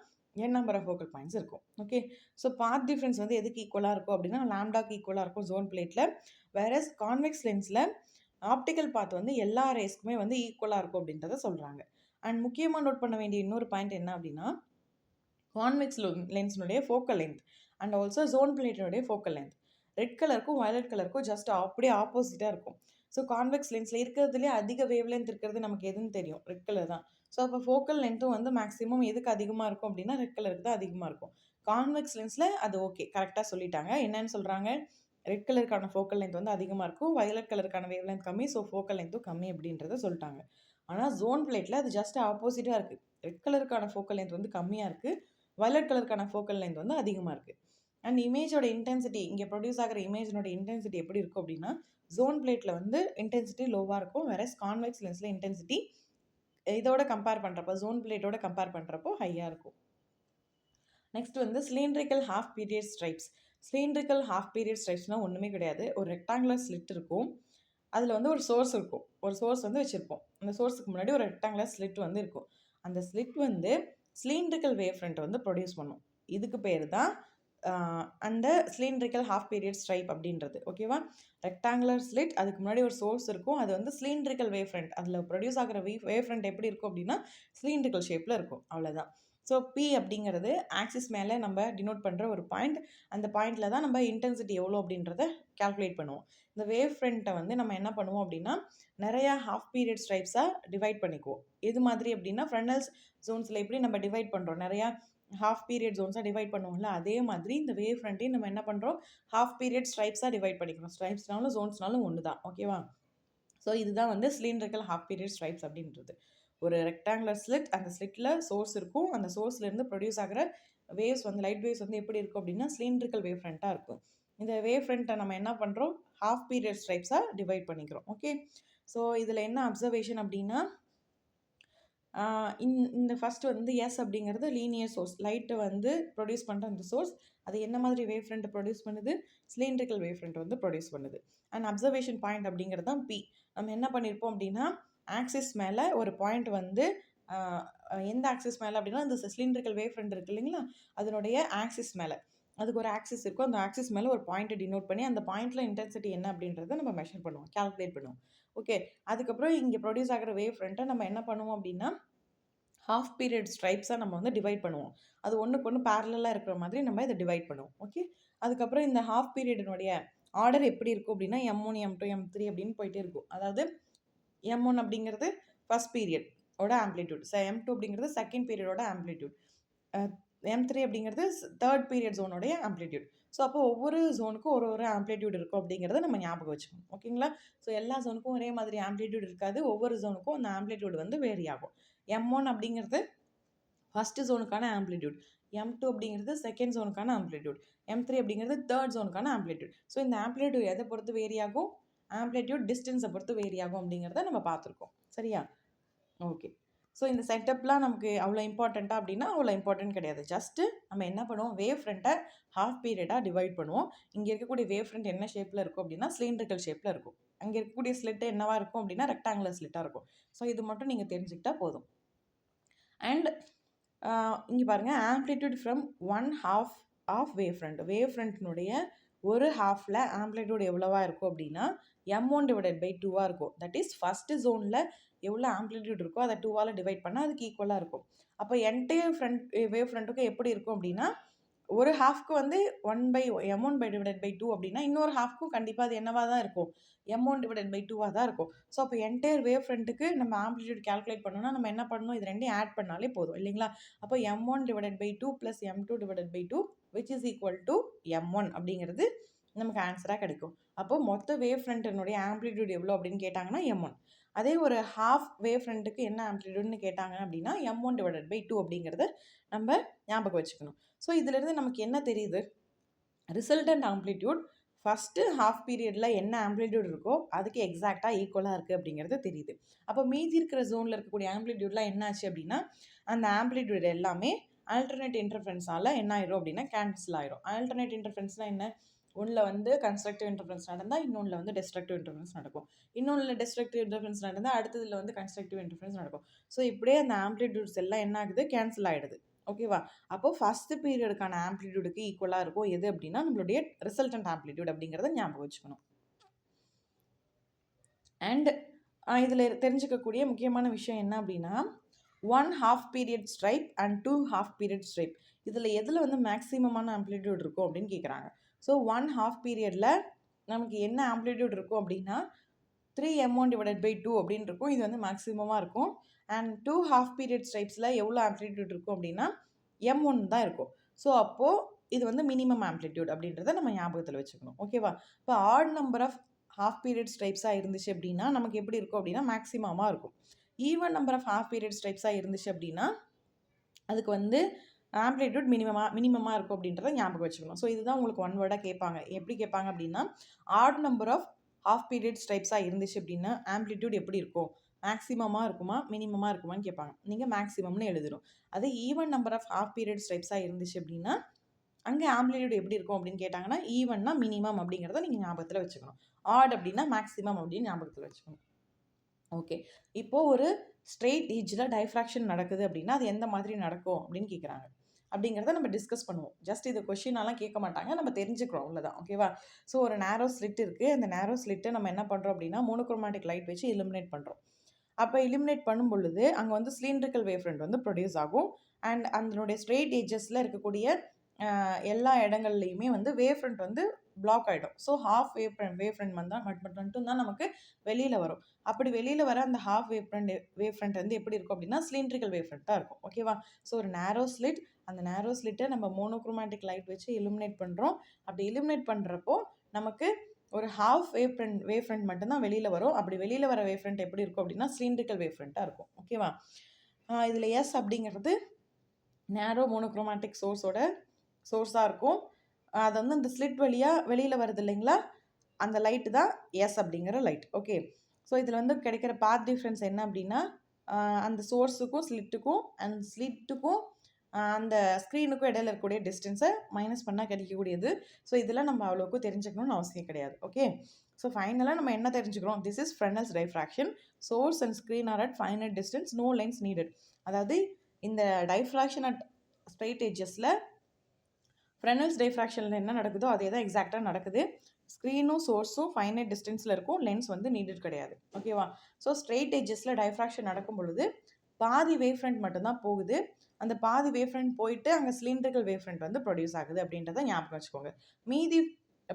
n number of focal points இருக்கும். ஓகே, ஸோ பாத் டிஃப்ரென்ஸ் வந்து எதுக்கு ஈக்குவலாக இருக்கும் அப்படின்னா லாம்டாக்கு ஈக்குவலாக இருக்கும் ஜோன் பிளேட்டில். வேற கான்வெக்ஸ் லென்ஸில் ஆப்டிக்கல் பாத் வந்து எல்லா ரேஸ்க்குமே வந்து ஈக்குவலாக இருக்கும் அப்படின்றத சொல்கிறாங்க. அண்ட் முக்கியமாக நோட் பண்ண வேண்டிய இன்னொரு பாயிண்ட் என்ன அப்படின்னா கான்வெக்ஸ் லென்ஸினுடைய focal length and also zone பிளேட்டினுடைய ஃபோக்கல் லென்த் ரெட் கலருக்கும் வயலட் கலருக்கும் ஜஸ்ட் அப்படியே ஆப்போசிட்டாக இருக்கும். ஸோ கான்வெக்ஸ் லென்ஸில் இருக்கிறதுலேயே அதிக வேவ் லென்த் இருக்கிறது நமக்கு எதுன்னு தெரியும், ரெட் கலர் தான். ஸோ அப்போ ஃபோக்கல் லென்த்தும் வந்து மேக்ஸிமம் எதுக்கு அதிகமாக இருக்கும் அப்படின்னா ரெட் கலருக்கு தான் அதிகமாக இருக்கும். கான்வெக்ஸ் லென்ஸில் அது ஓகே, கரெக்டாக சொல்லிட்டாங்க. என்னன்னு சொல்கிறாங்க, ரெட் கலருக்கான ஃபோக்கல் லென்த் வந்து அதிகமாக இருக்கும், வயலட் கலருக்கான வேவ் லென்த் கம்மி, ஸோ ஃபோக்கல் லென்த்தும் கம்மி அப்படின்றத சொல்லிட்டாங்க. ஆனால் ஜோன் பிளேட்டில் அது ஜஸ்ட் ஆப்போசிட்டாக இருக்குது. ரெட் கலருக்கான ஃபோக்கல் லென்த் வந்து கம்மியாக இருக்குது, வயலட் கலருக்கான ஃபோக்கல் லென்த் வந்து அதிகமாக இருக்குது. அண்ட் இமேஜோட இன்டென்சிட்டி, இங்கே ப்ரொடியூஸ் ஆகிற இமேஜினோட இன்டென்சிட்டி எப்படி இருக்கும் அப்படின்னா ஜோன் பிளேட்டில் வந்து இன்டென்சிட்டி லோவாக இருக்கும், வேற கான்வெக்ஸ் லென்ஸில் இன்டென்சிட்டி இதோட கம்பேர் பண்ணுறப்போ, ஜோன் பிளேட்டோட கம்பேர் பண்ணுறப்போ ஹையாக இருக்கும். நெக்ஸ்ட் வந்து cylindrical half period stripes. Cylindrical half period ஸ்ட்ரைப்ஸ்னால் ஒன்றுமே கிடையாது, ஒரு ரெக்டாங்குலர் ஸ்லிட் இருக்கும், அதில் வந்து ஒரு சோர்ஸ் இருக்கும், ஒரு சோர்ஸ் வந்து வச்சுருப்போம். அந்த சோர்ஸுக்கு முன்னாடி ஒரு ரெக்டாங்குலர் ஸ்லிட் வந்து இருக்கும். அந்த ஸ்லிட் வந்து சிலிண்ட்ரிக்கல் வேவ் ஃப்ரண்ட் வந்து ப்ரொடியூஸ் பண்ணும். இதுக்கு பேர் தான் அந்த சிலிண்ட்ரிக்கல் ஹாஃப் பீரியட் ஸ்ட்ரைப் அப்படின்றது. ஓகேவா? ரெக்டாங்குலர் ஸ்லிட், அதுக்கு முன்னாடி ஒரு சோர்ஸ் இருக்கும், அது வந்து சிலிண்ட்ரிக்கல் வேவ் ஃப்ரண்ட், அதில் ப்ரொடியூஸ் ஆகிற வேவ் ஃப்ரண்ட் எப்படி இருக்கும் அப்படின்னா சிலிண்ட்ரிக்கல் ஷேப்பில் இருக்கும், அவ்வளோதான். ஸோ பி அப்படிங்கிறது ஆக்சிஸ் மேலே நம்ம டினோட் பண்ணுற ஒரு பாயிண்ட். அந்த பாயிண்டில் தான் நம்ம இன்டென்சிட்டி எவ்வளோ அப்படின்றத கால்குலேட் பண்ணுவோம். இந்த வேவ் ஃப்ரண்ட்டை வந்து நம்ம என்ன பண்ணுவோம் அப்படின்னா நிறையா ஹாஃப் பீரியட் ஸ்ட்ரைப்ஸாக டிவைட் பண்ணிக்குவோம். எது மாதிரி அப்படின்னா ஃப்ரண்டல்ஸ் ஜோன்ஸில் எப்படி நம்ம டிவைட் பண்ணுறோம், நிறையா ஹாஃப் பீரியட் ஜோன்ஸாக டிவைட் பண்ணுவோம்ல, அதே மாதிரி இந்த வேவ் ஃப்ரண்ட்டையும் நம்ம என்ன பண்ணுறோம், ஹாஃப் பீரியட் ஸ்ட்ரைப்ஸாக டிவைட் பண்ணிக்கிறோம். ஸ்ட்ரைப்ஸ்னாலும் ஜோன்ஸ்னாலும் ஒன்று தான். ஓகேவா? ஸோ இதுதான் வந்து சிலிண்ட்ரிக்கல் ஹாஃப் பீரியட் ஸ்ட்ரைப்ஸ் அப்படின்றது. ஒரு ரெக்டாங்குலர் ஸ்லிட், அந்த ஸ்லிட்டில் சோர்ஸ் இருக்கும். அந்த சோர்ஸ்லேருந்து ப்ரொடியூஸ் ஆகிற வேவ்ஸ் வந்து லைட் வேவ்ஸ் வந்து எப்படி இருக்கும் அப்படின்னா சிலிண்ட்ரிக்கல் வேவ் ஃப்ரண்ட்டாக இருக்கும். இந்த வேவ் ஃப்ரண்ட்டை நம்ம என்ன பண்ணுறோம், ஹாஃப் பீரியட் ஸ்ட்ரைப்ஸாக டிவைட் பண்ணிக்கிறோம். ஓகே, ஸோ இதில் என்ன அப்சர்வேஷன் அப்படின்னா இந்த ஃபர்ஸ்ட் வந்து எஸ் அப்படிங்கிறது லீனியர் சோர்ஸ், லைட்டை வந்து ப்ரொடியூஸ் பண்ணுற அந்த சோர்ஸ். அது என்ன மாதிரி வேவ் ஃப்ரண்ட் ப்ரொடியூஸ் பண்ணுது, சிலிண்ட்ரிக்கல் வேவ் ஃப்ரண்ட் வந்து ப்ரொடியூஸ் பண்ணுது. அண்ட் அப்சர்வேஷன் பாயிண்ட் அப்படிங்கிறது தான் பி. நம்ம என்ன பண்ணியிருப்போம் அப்படின்னா ஆக்சிஸ் மேலே ஒரு பாயிண்ட் வந்து எந்த ஆக்சிஸ் மேலே அப்படின்னா இந்த சிலிண்ட்ரிக்கல் வேவ் ஃப்ரண்ட் இருக்குது இல்லைங்களா, அதனுடைய ஆக்சிஸ் மேலே அதுக்கு ஒரு ஆக்சிஸ் இருக்கும். அந்த ஆக்சிஸ் மேலே ஒரு பாயிண்ட்டை டினோட் பண்ணி அந்த பாயிண்ட்டில் இன்டென்சிட்டி என்ன அப்படின்றத நம்ம மெஷர் பண்ணுவோம், கால்குலேட் பண்ணுவோம். ஓகே, அதுக்கப்புறம் இங்கே ப்ரொடியூஸ் ஆகிற வேவ் ஃப்ரண்ட்டை நம்ம என்ன பண்ணுவோம் அப்படின்னா ஹாஃப் பீரியட் ஸ்ட்ரைப்ஸாக நம்ம வந்து டிவைட் பண்ணுவோம். அது ஒன்றுக்கு ஒன்று பேரலாக இருக்கிற மாதிரி நம்ம இதை டிவைட் பண்ணுவோம். ஓகே, அதுக்கப்புறம் இந்த ஹாஃப் பீரியடினுடைய ஆர்டர் எப்படி இருக்கும் அப்படின்னா M1 M2 M3 அப்படின்னு போயிட்டே இருக்கும். அதாவது M1 அப்படிங்கிறது ஃபர்ஸ்ட் பீரியட் ஓட ஆம்ப்ளிடியூட், M2 அப்படிங்கிறது செகண்ட் பீரியடோட ஆம்ப்ளிடியூட், M3 அப்படிங்கிறது தேர்ட் பீரியட் ஜோனோடைய ஆம்ப்ளிடியூட். ஸோ அப்போ ஒவ்வொரு ஜோனுக்கும் ஒரு ஒரு ஆம்ப்ளிடியூட் இருக்கும் அப்படிங்கிறத நம்ம ஞாபகம் வச்சுக்கணும். ஓகேங்களா, ஸோ எல்லா ஜோனுக்கும் ஒரே மாதிரி ஆம்ப்ளிடியூட் இருக்காது, ஒவ்வொரு ஜோனுக்கும் அந்த ஆம்ப்ளிடியூட் வந்து வேரி ஆகும். M1 அப்படிங்கிறது ஃபஸ்ட்டு ஜோனுக்கான ஆம்ப்ளிடியூட், M2 அப்படிங்கிறது செகண்ட் ஜோனுக்கான ஆம்ப்ளிடியூட், M3 அப்படிங்கிறது தேர்ட் ஜோனுக்கான ஆம்ப்ளிடியூட். ஸோ இந்த ஆம்ப்ளிடியூட் எதை பொறுத்து வேரி ஆகும், ஆம்ப்ளிடியூட் டிஸ்டன்ஸை பொறுத்து வேரி ஆகும் அப்படிங்கிறத நம்ம பார்த்துருக்கோம். சரியா, ஓகே. ஸோ இந்த செட்டப்லாம் நமக்கு அவ்வளோ இம்பார்ட்டண்ட்டா அப்படின்னா அவ்வளோ இம்பார்ட்டன்ட் கிடையாது. ஜஸ்ட்டு நம்ம என்ன பண்ணுவோம், வேவ் ஃப்ரண்ட்டை ஹாஃப் பீரியடாக டிவைட் பண்ணுவோம். இங்கே இருக்கக்கூடிய வேவ் ஃப்ரண்ட் என்ன ஷேப்பில் இருக்கும் அப்படின்னா சிலிண்ட்ரிக்கல் ஷேப்பில் இருக்கும். அங்கே இருக்கக்கூடிய ஸ்லிட்டு என்னவா இருக்கும் அப்படின்னா ரெக்டாங்குலர் ஸ்லிட்டாக இருக்கும். ஸோ இது மட்டும் நீங்கள் தெரிஞ்சுக்கிட்டா போதும். அண்ட் இங்கே பாருங்கள், amplitude from one half of wave front, wave ஃப்ரண்ட்னுடைய ஒரு ஹாஃபில் ஆம்ப்ளிடியூட் எவ்வளோவா இருக்கும் அப்படின்னா M1 டிவைடட் பை 2வாக இருக்கும். தட் இஸ் ஃபஸ்ட்டு ஜோனில் எவ்வளோ ஆம்ப்ளிடியூட் இருக்கோ அதை 2வால் டிவைட் பண்ணால் அதுக்கு ஈக்குவலாக இருக்கும். அப்போ என்டையர் ஃப்ரண்ட் வேவ் ஃப்ரண்ட்டுக்கு எப்படி இருக்கும் அப்படின்னா ஒரு ஹாஃப்க்கு வந்து M1 டிவைடட் பை 2 அப்படின்னா இன்னொரு ஹாஃப்க்கும் கண்டிப்பாக அது என்னவாக தான் இருக்கும், M1 டிவைடட் பை 2வாக தான் இருக்கும். ஸோ அப்போ என்டையர் வேவ் ஃப்ரண்ட்டுக்கு நம்ம ஆம்ப்ளிடியூட் கால்குலேட் பண்ணணும்னா நம்ம என்ன பண்ணணும், இது ரெண்டையும் ஆட் பண்ணாலே போதும் இல்லைங்களா. அப்போ M1 divided by 2 plus M2 divided by 2 which is equal to M1 அப்படிங்கிறது நமக்கு ஆன்சராக கிடைக்கும். அப்போ மொத்த வேவ் ஃப்ரண்ட்டினுடைய ஆம்ப்ளிடியூட் எவ்வளோ அப்படின்னு கேட்டாங்கன்னா M1. அதே ஒரு ஹாஃப் வேவ் ஃப்ரண்ட்டுக்கு என்ன ஆம்ப்ளிடியூட்னு கேட்டாங்க அப்படின்னா M1 டிவைடட் பை 2 அப்படிங்கிறத நம்ம ஞாபகம் வச்சுக்கணும். ஸோ இதிலிருந்து நமக்கு என்ன தெரியுது, ரிசல்டன்ட் ஆம்ப்ளிடியூட் ஃபஸ்ட்டு ஹாஃப் பீரியடில் என்ன ஆம்ப்ளிடியூட் இருக்கோ அதுக்கு எக்ஸாக்டாக ஈக்குவலாக இருக்குது அப்படிங்கிறது தெரியுது. அப்போ மீதி இருக்கிற ஜோனில் இருக்கக்கூடிய ஆம்ப்ளிடியூட்லாம் என்ன ஆச்சு அப்படின்னா அந்த ஆம்ப்ளிடியூட் எல்லாமே ஆல்டர்னேட் இன்டர்ஃபரன்ஸால் என்ன ஆயிரும் அப்படின்னா கேன்சல் ஆயிரும். ஆல்டர்னேட் இன்டர்ஃபரன்ஸ்னால் என்ன, ஒன்றில் வந்து கன்ஸ்ட்ரக்டிவ் இன்டர்ஃபரன்ஸ் நடந்தால் இன்னொன்றில் வந்து டெஸ்ட்ரக்டிவ் இன்டர்ஃபரன்ஸ் நடக்கும், இன்னொன்றில் டெஸ்ட்ரக்டிவ் இன்டர்ஃபரன்ஸ் நடந்தால் அடுத்ததில் வந்து கன்ஸ்ட்ரக்டிவ் இன்டர்ஃபரன்ஸ் நடக்கும். ஸோ இப்படியே அந்த ஆம்ப்ளிடியூட்ஸ் எல்லாம் என்ன ஆகுது, கேன்சல் ஆகிடுது. ஓகேவா, அப்போது ஃபஸ்ட்டு பீரியடுக்கான ஆம்ப்ளிடியூடுக்கு ஈக்குவலாக இருக்கும் எது அப்படின்னா நம்மளுடைய ரிசல்டன்ட் ஆம்ப்ளிடியூட் அப்படிங்கிறத ஞாபகம் வச்சுக்கணும். அண்ட் இதில் தெரிஞ்சுக்கக்கூடிய முக்கியமான விஷயம் என்ன அப்படின்னா 1 half period stripe and 2 half period stripe, இதில் எதில் வந்து மேக்ஸிமமான ஆம்ப்ளிடியூட் இருக்கும் அப்படின்னு கேட்குறாங்க. ஸோ 1 ஹாஃப் பீரியடில் நமக்கு என்ன ஆம்ப்ளிடியூட் இருக்கும் அப்படின்னா 3M1 டிவைடட் பை 2 அப்படின்னு இருக்கும், இது வந்து மேக்ஸிமமாக இருக்கும். அண்ட் 2 ஹாஃப் பீரியட் ஸ்ட்ரைப்ஸில் எவ்வளோ ஆம்ப்ளிடியூட் இருக்கும் அப்படின்னா M1 தான் இருக்கும். ஸோ அப்போது இது வந்து மினிமம் ஆம்ப்ளிடியூட் அப்படின்றத நம்ம ஞாபகத்தில் வச்சுக்கணும். ஓகேவா, இப்போ odd number of half period ஸ்ட்ரைப்ஸாக இருந்துச்சு அப்படின்னா நமக்கு எப்படி இருக்கும் அப்படின்னா மேக்ஸிமமாக இருக்கும். Even number of half period ஸ்ட்ரைப்ஸாக இருந்துச்சு அப்படின்னா அதுக்கு வந்து ஆம்ப்ளிடியூட் மினிமமாக இருக்கும் அப்படின்றத ஞாபகம் வச்சுக்கணும். ஸோ இதுதான் உங்களுக்கு ஒன் வேர்டாக கேட்பாங்க. எப்படி கேட்பாங்க அப்படின்னா odd number of half period ஸ்ட்ரைப்ஸாக இருந்துச்சு அப்படின்னா ஆம்ப்ளிடியூட் எப்படி இருக்கும், மேக்ஸிமமாக இருக்குமா மினிமமாக இருக்குமான்னு கேட்பாங்க. நீங்கள் மேக்ஸிமம்னு எழுதணும். அது even number of half period ஸ்ட்ரைப்ஸாக இருந்துச்சு அப்படின்னா அங்கே ஆம்ப்ளிடியூட் எப்படி இருக்கும் அப்படின்னு கேட்டாங்கன்னா ஈவன்னா மினிமம் அப்படிங்கிறத நீங்கள் ஞாபகத்தில் வச்சுக்கணும். ஆட் அப்படின்னா மேக்ஸிமம் அப்படின்னு ஞாபகத்தில் வச்சுக்கணும். ஓகே, இப்போது ஒரு ஸ்ட்ரெயிட் எட்ஜில் டைஃப்ராக்ஷன் நடக்குது அப்படின்னா அது எந்த மாதிரி நடக்கும் அப்படின்னு கேட்குறாங்க. அப்படிங்கிறத நம்ம டிஸ்கஸ் பண்ணுவோம். ஜஸ்ட் இது கொஷினாலாம் கேட்க மாட்டாங்க, நம்ம தெரிஞ்சுக்கிறோம் அவ்வளோதான். ஓகேவா, ஸோ ஒரு நேரோ ஸ்லிட் இருக்குது, அந்த நேரோ ஸ்லிட்டை நம்ம என்ன பண்ணுறோம் அப்படின்னா மோனோக்ரோமேட்டிக் லைட் வச்சு இலிமினேட் பண்ணுறோம். அப்போ இலிமினேட் பண்ணும் பொழுது அங்கே வந்து சிலிண்ட்ரிக்கல் வேவ் ஃப்ரண்ட் வந்து ப்ரொடியூஸ் ஆகும். அண்ட் அதனுடைய ஸ்ட்ரெயிட் எட்ஜஸில் இருக்கக்கூடிய எல்லா இடங்கள்லையுமே வந்து வேவ் ஃப்ரண்ட் வந்து பிளாக் ஆகிடும். ஸோ ஹாஃப் வேவ் ஃப்ரண்ட் மட்டும் தான் நமக்கு வெளியில் வரும். அப்படி வெளியில் வர அந்த ஹாஃப் வேவ் ஃப்ரண்ட் வந்து எப்படி இருக்கும் அப்படின்னா சிலிண்ட்ரிக்கல் வேவ் ஃப்ரண்ட்டாக இருக்கும். ஓகேவா, ஸோ ஒரு நேரோ ஸ்லிட், அந்த நேரோ ஸ்லிட்டை நம்ம மோனோக்ரோமேட்டிக் லைட் வச்சு இலுமினேட் பண்ணுறோம். அப்படி இலுமினேட் பண்ணுறப்போ நமக்கு ஒரு ஹாஃப் வேவ் ஃப்ரண்ட் மட்டும்தான் வெளியில் வரும். அப்படி வெளியில் வர வேவ் ஃப்ரண்ட் எப்படி இருக்கும் அப்படின்னா சிலிண்ட்ரிக்கல் வேவ் ஃப்ரண்ட்டாக இருக்கும். ஓகேவா? இதில் எஸ் அப்படிங்கிறது நேரோ மோனோக்ரோமேட்டிக் சோர்ஸாக இருக்கும். அது வந்து இந்த ஸ்லிட் வழியாக வெளியில் வருது இல்லைங்களா, அந்த லைட்டு தான் எஸ் அப்படிங்கிற லைட். ஓகே, ஸோ இதில் வந்து கிடைக்கிற பாத் டிஃப்ரென்ஸ் என்ன அப்படின்னா அந்த சோர்ஸுக்கும் ஸ்லிட்டுக்கும் அந்த ஸ்க்ரீனுக்கும் இடையில இருக்கக்கூடிய டிஸ்டன்ஸை மைனஸ் பண்ணால் கிடைக்கக்கூடியது. ஸோ இதெல்லாம் நம்ம அவ்வளோக்கு தெரிஞ்சுக்கணும்னு அவசியம் கிடையாது. ஓகே, ஸோ ஃபைனலாக நம்ம என்ன தெரிஞ்சுக்கிறோம்? This is Fresnel's diffraction. Source and screen are at finite distance, no lens needed. அதாவது இந்த டைஃப்ராக்ஷன் அட் ஸ்ட்ரைட் எட்ஜஸில் ஃப்ரெனல்ஸ் டைஃப்ராக்ஷனில் என்ன நடக்குதோ அதே தான் எக்ஸாக்டாக நடக்குது. ஸ்க்ரீனும் சோர்ஸும் ஃபைனைட் டிஸ்டன்ஸில் இருக்கும், லென்ஸ் வந்து நீடட் கிடையாது. ஓகேவா? ஸோ ஸ்ட்ரெயிட் எட்ஜஸில் டைஃப்ராக்ஷன் நடக்கும் பொழுது பாதி வேவ் ஃப்ரண்ட் மட்டும்தான் போகுது. அந்த பாதி வேவ் ஃப்ரண்ட் போயிட்டு அங்கே சிலிண்ட்ரிக்கல் வேவ் ஃப்ரண்ட் வந்து ப்ரொடியூஸ் ஆகுது அப்படின்றத ஞாபகம் வச்சுக்கோங்க. மீதி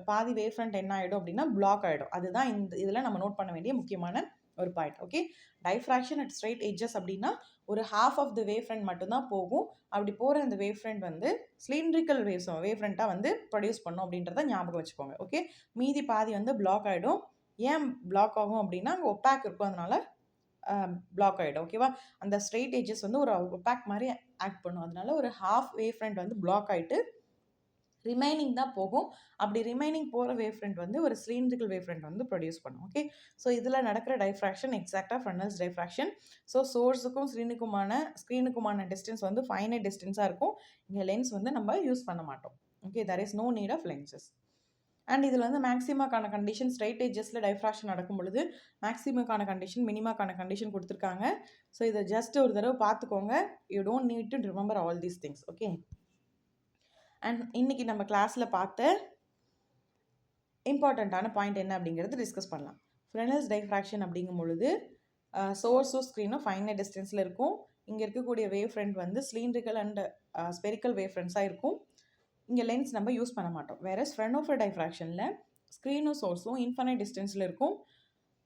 பாதி வேவ் ஃப்ரண்ட் என்ன ஆகிடும் அப்படின்னா பிளாக் ஆகிடும். அதுதான் இதில் நம்ம நோட் பண்ண வேண்டிய முக்கியமான ஒரு point. Okay, diffraction at straight edges அப்படின்னா ஒரு half of the wave front மட்டும்தான் போகும். அப்படி போகிற அந்த வேவ் ஃப்ரண்ட் வந்து சிலிண்ட்ரிக்கல் வேவ் ஃப்ரண்ட்டாக வந்து ப்ரொடியூஸ் பண்ணும் அப்படின்றத ஞாபகம் வச்சுக்கோங்க. ஓகே, மீதி பாதி வந்து பிளாக் ஆகிடும். ஏன் பிளாக் ஆகும் அப்படின்னா அங்கே ஒப்பாக் இருக்கும், அதனால பிளாக் ஆகிடும். ஓகேவா? அந்த ஸ்ட்ரெயிட் எட்ஜஸ் வந்து ஒரு ஒப்பாக் மாதிரி ஆக்ட் பண்ணும். அதனால ஒரு ஹாஃப் வேவ் ஃப்ரண்ட் வந்து பிளாக் ஆகிட்டு ரிமைனிங் தான் போகும். அப்படி ரிமைனிங் போகிற வேவ் ஃப்ரண்ட் வந்து ஒரு சிலிண்ட்ரிக்கல் வேவ் ஃப்ரண்ட் வந்து ப்ரொடியூஸ் பண்ணும். ஓகே, ஸோ இதில் நடக்கிற டைஃப்ராக்ஷன் எக்ஸாக்டாக ஃப்ரெனல்ஸ் டைஃப்ராக்ஷன். ஸோ சோர்ஸுக்கும் ஸ்க்ரீனுக்குமான டிஸ்டன்ஸ் வந்து ஃபைனைட் டிஸ்டன்ஸாக இருக்கும். இங்கே லென்ஸ் வந்து நம்ம யூஸ் பண்ண மாட்டோம். Okay, there is no need of lenses. And இதில் வந்து மேக்ஸிமாக்கான கண்டிஷன் ஸ்ட்ரைட் எட்ஜஸில் டைஃப்ராக்ஷன் நடக்கும் பொழுது மேக்ஸிமக்கான கண்டிஷன் மினிமாக்கான கண்டிஷன் கொடுத்துருக்காங்க. ஸோ இதை ஜஸ்ட் ஒரு தடவை பார்த்துக்கோங்க. You don't need to remember all these things. Okay, and இன்றைக்கி நம்ம கிளாஸில் பார்த்த இம்பார்ட்டண்ட்டான பாயிண்ட் என்ன அப்படிங்கிறது டிஸ்கஸ் பண்ணலாம். ஃப்ரெனல்ஸ் டைஃப்ராக்ஷன் அப்படிங்கும் பொழுது சோர்ஸும் ஸ்க்ரீனும் ஃபைனைட் டிஸ்டன்ஸில் இருக்கும். இங்கே இருக்கக்கூடிய வேவ் ஃப்ரண்ட் வந்து சிலிண்ட்ரிக்கல் அண்ட் ஸ்பெரிக்கல் வேவ் ஃப்ரண்ட்ஸாக இருக்கும். இங்கே லென்ஸ் நம்ம யூஸ் பண்ண மாட்டோம். வேற ஃப்ரெனோஃபர் டைஃப்ராக்ஷனில் ஸ்க்ரீனும் சோர்ஸும் இன்ஃபைனைட் டிஸ்டன்ஸில் இருக்கும்.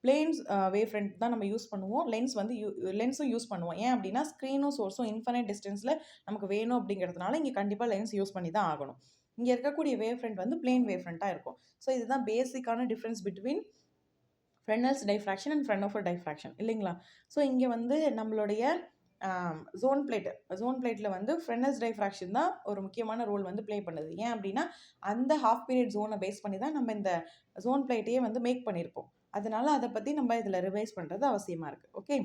பிளேன்ஸ் வேவ் ஃப்ரண்ட் தான் நம்ம யூஸ் பண்ணுவோம். லென்ஸும் யூஸ் பண்ணுவோம். ஏன் அப்படின்னா ஸ்க்ரீனும் சோர்ஸும் இன்ஃபைனைட் டிஸ்டன்ஸில் நமக்கு வேணும் அப்படிங்கிறதுனால இங்கே கண்டிப்பாக லென்ஸ் யூஸ் பண்ணி தான் ஆகணும். இங்கே இருக்கக்கூடிய வேவ் ஃப்ரண்ட் வந்து பிளேன் வேவ் ஃப்ரண்ட்டாக இருக்கும். ஸோ இதுதான் பேசிக்கான difference between Fresnel's diffraction and Fraunhofer diffraction இல்லைங்களா? ஸோ இங்கே வந்து நம்மளுடைய ஜோன் பிளேட்டில் வந்து ஃப்ரெனல்ஸ் டைஃப்ராக்ஷன் தான் ஒரு முக்கியமான ரோல் வந்து ப்ளே பண்ணுது. ஏன் அப்படின்னா அந்த ஹாஃப் பீரியட் ஜோனை பேஸ் பண்ணி தான் நம்ம இந்த ஜோன் பிளேட்டையே வந்து மேக் பண்ணியிருப்போம். அதனால அதை பற்றி நம்ம இதில் ரிவைஸ் பண்ணுறது அவசியமாக இருக்குது. ஓகே,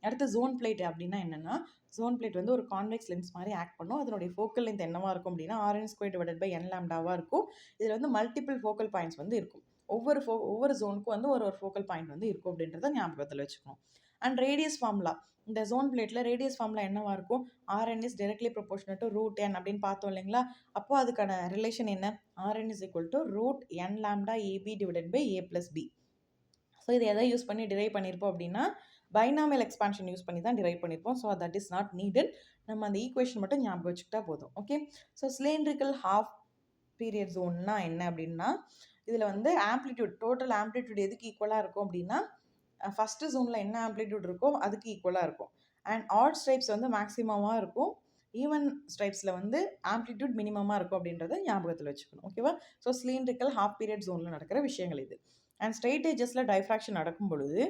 அடுத்து ஜோன் பிளேட் அப்படின்னா என்னென்னா, ஜோன் பிளேட் வந்து ஒரு கான்வெக்ஸ் லென்ஸ் மாதிரி ஆக்ட் பண்ணும். அதனுடைய ஃபோக்கல் லென்த் என்னவாக இருக்கும் அப்படின்னா Rn² / இருக்கும். இதில் வந்து மல்டிபிள் ஃபோக்கல் பாயிண்ட்ஸ் வந்து இருக்கும். ஒவ்வொரு ஜோனுக்கும் வந்து ஒரு ஃபோக்கல் பாயிண்ட் வந்து இருக்கும் அப்படின்றத ஞாபகத்தில் வச்சுக்கணும். அண்ட் ரேடியஸ் ஃபார்முலா, இந்த ஜோன் பிளேட்டில் ரேடியஸ் ஃபார்முலா என்னவா இருக்கும்? Rn is directly proportional to √n அப்படின்னு பார்த்தோம் இல்லைங்களா? அப்போ அதுக்கான ரிலேஷன் என்ன? Rn is equal to √n⁴ AB/A+B. So இதை எதை யூஸ் பண்ணி டிரைவ் பண்ணியிருப்போம் அப்படின்னா பைனாமியல் எக்ஸ்பான்ஷன் யூஸ் பண்ணி தான் டிரைவ் பண்ணியிருப்போம். So that is not needed. நம்ம அந்த ஈக்குவேஷன் மட்டும் ஞாபகம் வச்சுக்கிட்டா போதும். Okay, so cylindrical half period ஜோன்னா என்ன அப்படின்னா இதில் வந்து டோட்டல் ஆம்ப்ளிடியூட் எதுக்கு ஈக்குவலாக இருக்கும் அப்படின்னா ஃபஸ்ட்டு ஜோனில் என்ன ஆம்ப்ளிடியூட் இருக்கோ அதுக்கு ஈக்குவலாக இருக்கும். அண்ட் ஆட் ஸ்ட்ரைப்ஸ் வந்து மேக்ஸிமமாக இருக்கும். ஈவன் ஸ்ட்ரைப்ஸில் வந்து ஆம்ப்ளிடியூட் மினிமமாக இருக்கும் அப்படின்றத ஞாபகத்தில் வச்சுக்கணும். ஓகேவா? ஸோ சிலிண்ட்ரிக்கல் ஹாஃப் பீரியட் ஜோனில் நடக்கிற விஷயங்கள் இது. அண்ட் ஸ்ட்ரெயிட் எட்ஜஸில் டைஃப்ராக்ஷன் நடக்கும் பொழுது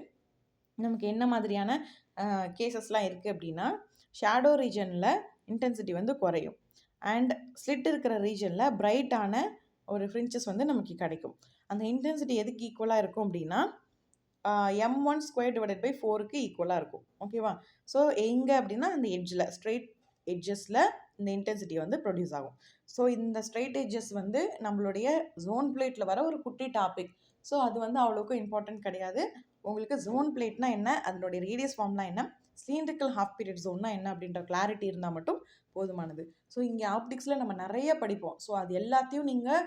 நமக்கு என்ன மாதிரியான கேசஸ்லாம் இருக்குது அப்படின்னா ஷேடோ ரீஜனில் இன்டென்சிட்டி வந்து குறையும். அண்ட் ஸ்லிட் இருக்கிற ரீஜனில் பிரைட்டான ஒரு ஃப்ரின்ச்சஸ் வந்து நமக்கு கிடைக்கும். அந்த இன்டென்சிட்டி எதுக்கு ஈக்குவலாக இருக்கும் அப்படின்னா m1² / 4க்கு ஈக்குவலாக இருக்கும். ஓகேவா? ஸோ எங்கே அப்படின்னா அந்த ஸ்ட்ரெயிட் எட்ஜஸில் இந்த இன்டென்சிட்டி வந்து ப்ரொடியூஸ் ஆகும். ஸோ இந்த ஸ்ட்ரெயிட் எட்ஜஸ் வந்து நம்மளுடைய ஜோன் பிளேட்டில் வர ஒரு குட்டி டாபிக். ஸோ அது வந்து அவ்வளோக்கு இம்பார்ட்டன்ட் கிடையாது. உங்களுக்கு ஜோன் பிளேட்னா என்ன, அதனுடைய ரேடியஸ் ஃபார்ம்னா என்ன, சிலிண்ட்ரிக்கல் ஹாஃப் பீரியட் ஜோன்னா என்ன அப்படின்ற கிளாரிட்டி இருந்தால் மட்டும் போதுமானது. ஸோ இங்கே ஆப்டிக்ஸில் நம்ம நிறைய படிப்போம். ஸோ அது எல்லாத்தையும் நீங்கள்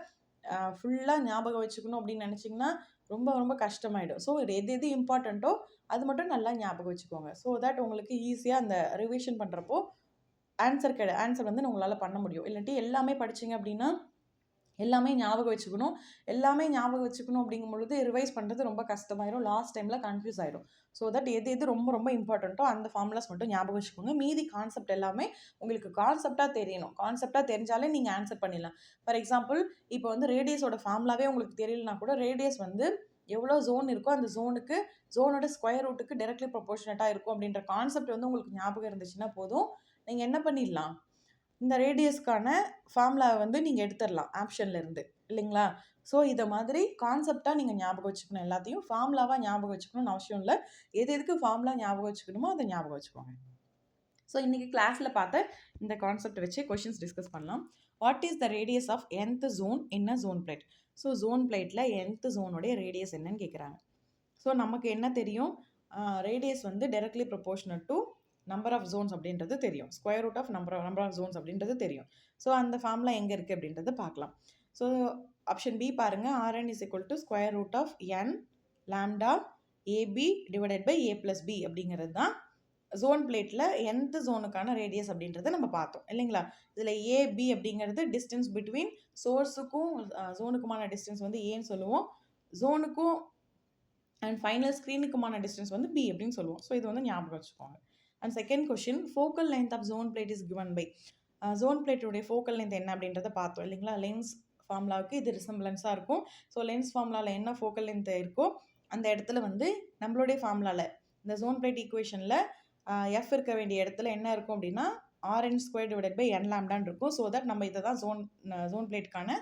ஃபுல்லாக ஞாபகம் வச்சுக்கணும் அப்படின்னு நினச்சிங்கன்னா ரொம்ப ரொம்ப கஷ்டமாயிடும். ஸோ எது இம்பார்ட்டண்ட்டோ அது மட்டும் நல்லா ஞாபகம் வச்சுக்கோங்க. ஸோ தட் உங்களுக்கு ஈஸியாக அந்த ரிவிஷன் பண்ணுறப்போ ஆன்சர் வந்து உங்களால் பண்ண முடியும். இல்லாட்டி எல்லாமே படிச்சிங்க அப்படின்னா எல்லாமே ஞாபகம் வச்சுக்கணும். எல்லாமே ஞாபகம் வச்சுக்கணும் அப்படிங்கும் பொழுது ரிவைஸ் பண்ணுறது ரொம்ப கஷ்டமாயிரும். லாஸ்ட் டைமில் கன்ஃப்யூஸ் ஆயிடும். ஸோ தட் எது எது ரொம்ப ரொம்ப இம்பார்ட்டண்ட்டோ அந்த ஃபார்முலாஸ் மட்டும் ஞாபகம் வச்சுக்கோங்க. மீதி கான்செப்ட் எல்லாமே உங்களுக்கு கான்செப்டாக தெரியணும். கான்செப்டாக தெரிஞ்சாலே நீங்கள் ஆன்சர் பண்ணிடலாம். ஃபார் எக்ஸாம்பிள் இப்போ வந்து ரேடியஸோட ஃபார்முலாவே உங்களுக்கு தெரியலனா கூட ரேடியஸ் வந்து எவ்வளோ ஜோன் இருக்கோ அந்த ஜோனுக்கு ஜோனோட ஸ்கொயர் ரூட்டுக்கு டைரக்ட்லி ப்ரொபோர்ஷனேட்டாக இருக்கும் அப்படின்ற கான்செப்ட் வந்து உங்களுக்கு ஞாபகம் இருந்துச்சுன்னா போதும். நீங்கள் என்ன பண்ணிடலாம், இந்த ரேடியஸ்க்கான ஃபார்முலாவை வந்து நீங்கள் எடுத்துடலாம் ஆப்ஷன்லேருந்து, இல்லைங்களா? ஸோ இதை மாதிரி கான்செப்டாக நீங்கள் ஞாபகம் வச்சுக்கணும். எல்லாத்தையும் ஃபார்முலாவாக ஞாபகம் வச்சுக்கணும்னு அவசியம் இல்லை. எது எதுக்கு ஃபார்முலா ஞாபகம் வச்சுக்கணுமோ அதை ஞாபகம் வச்சுக்கோங்க. ஸோ இன்றைக்கி கிளாஸில் பார்த்த இந்த கான்செப்ட் வச்சு கொஷின்ஸ் டிஸ்கஸ் பண்ணலாம். What is the radius of nth zone in a zone plate? So zone பிளேட்டில் nth ஜோனுடைய ரேடியஸ் என்னன்னு கேட்குறாங்க. ஸோ நமக்கு என்ன தெரியும், ரேடியஸ் வந்து directly proportional to number of zones அப்படின்றது தெரியும். Square root of number of zones அப்படின்றது தெரியும். ஸோ அந்த ஃபார்முலா எங்கே இருக்குது அப்படின்றத பார்க்கலாம். ஸோ ஆப்ஷன் பி பாருங்கள், Rn is equal to square root of n lambda A B divided by a + b அப்படிங்கிறது தான் ஜோன் பிளேட்டில் nth ஜோனுக்கான ரேடியஸ் அப்படின்றத நம்ம பார்த்தோம், இல்லைங்களா? இதில் ஏபி அப்படிங்கிறது டிஸ்டன்ஸ் பிட்வீன் சோர்ஸுக்கும் ஜோனுக்குமான டிஸ்டன்ஸ் வந்து ஏன்னு சொல்லுவோம். ஜோனுக்கும் அண்ட் ஃபைனல் ஸ்க்ரீனுக்குமான டிஸ்டன்ஸ் வந்து பி அப்படின்னு சொல்லுவோம். ஸோ இது வந்து ஞாபகம் வச்சுக்கோங்க. And second question, focal length of zone plate is given by. Zone பிளேட்டுடைய ஃபோக்கல் லென்த் என்ன அப்படின்றத பார்த்தோம், இல்லைங்களா? லென்ஸ் ஃபார்முலாவுக்கு இது ரிசம்பிளன்ஸாக இருக்கும். ஸோ லென்ஸ் ஃபார்முலாவில் என்ன ஃபோக்கல் லென்த் இருக்கோ அந்த இடத்துல வந்து நம்மளுடைய ஃபார்முலாவில் இந்த ஜோன் பிளேட் ஈக்குவேஷனில் எஃப் இருக்க வேண்டிய இடத்துல என்ன இருக்கும் அப்படின்னா Rn² டிவைடட் பை n லாம்டான்னு இருக்கும். ஸோ தட் நம்ம இதை தான் ஜோன் பிளேட்டுக்கான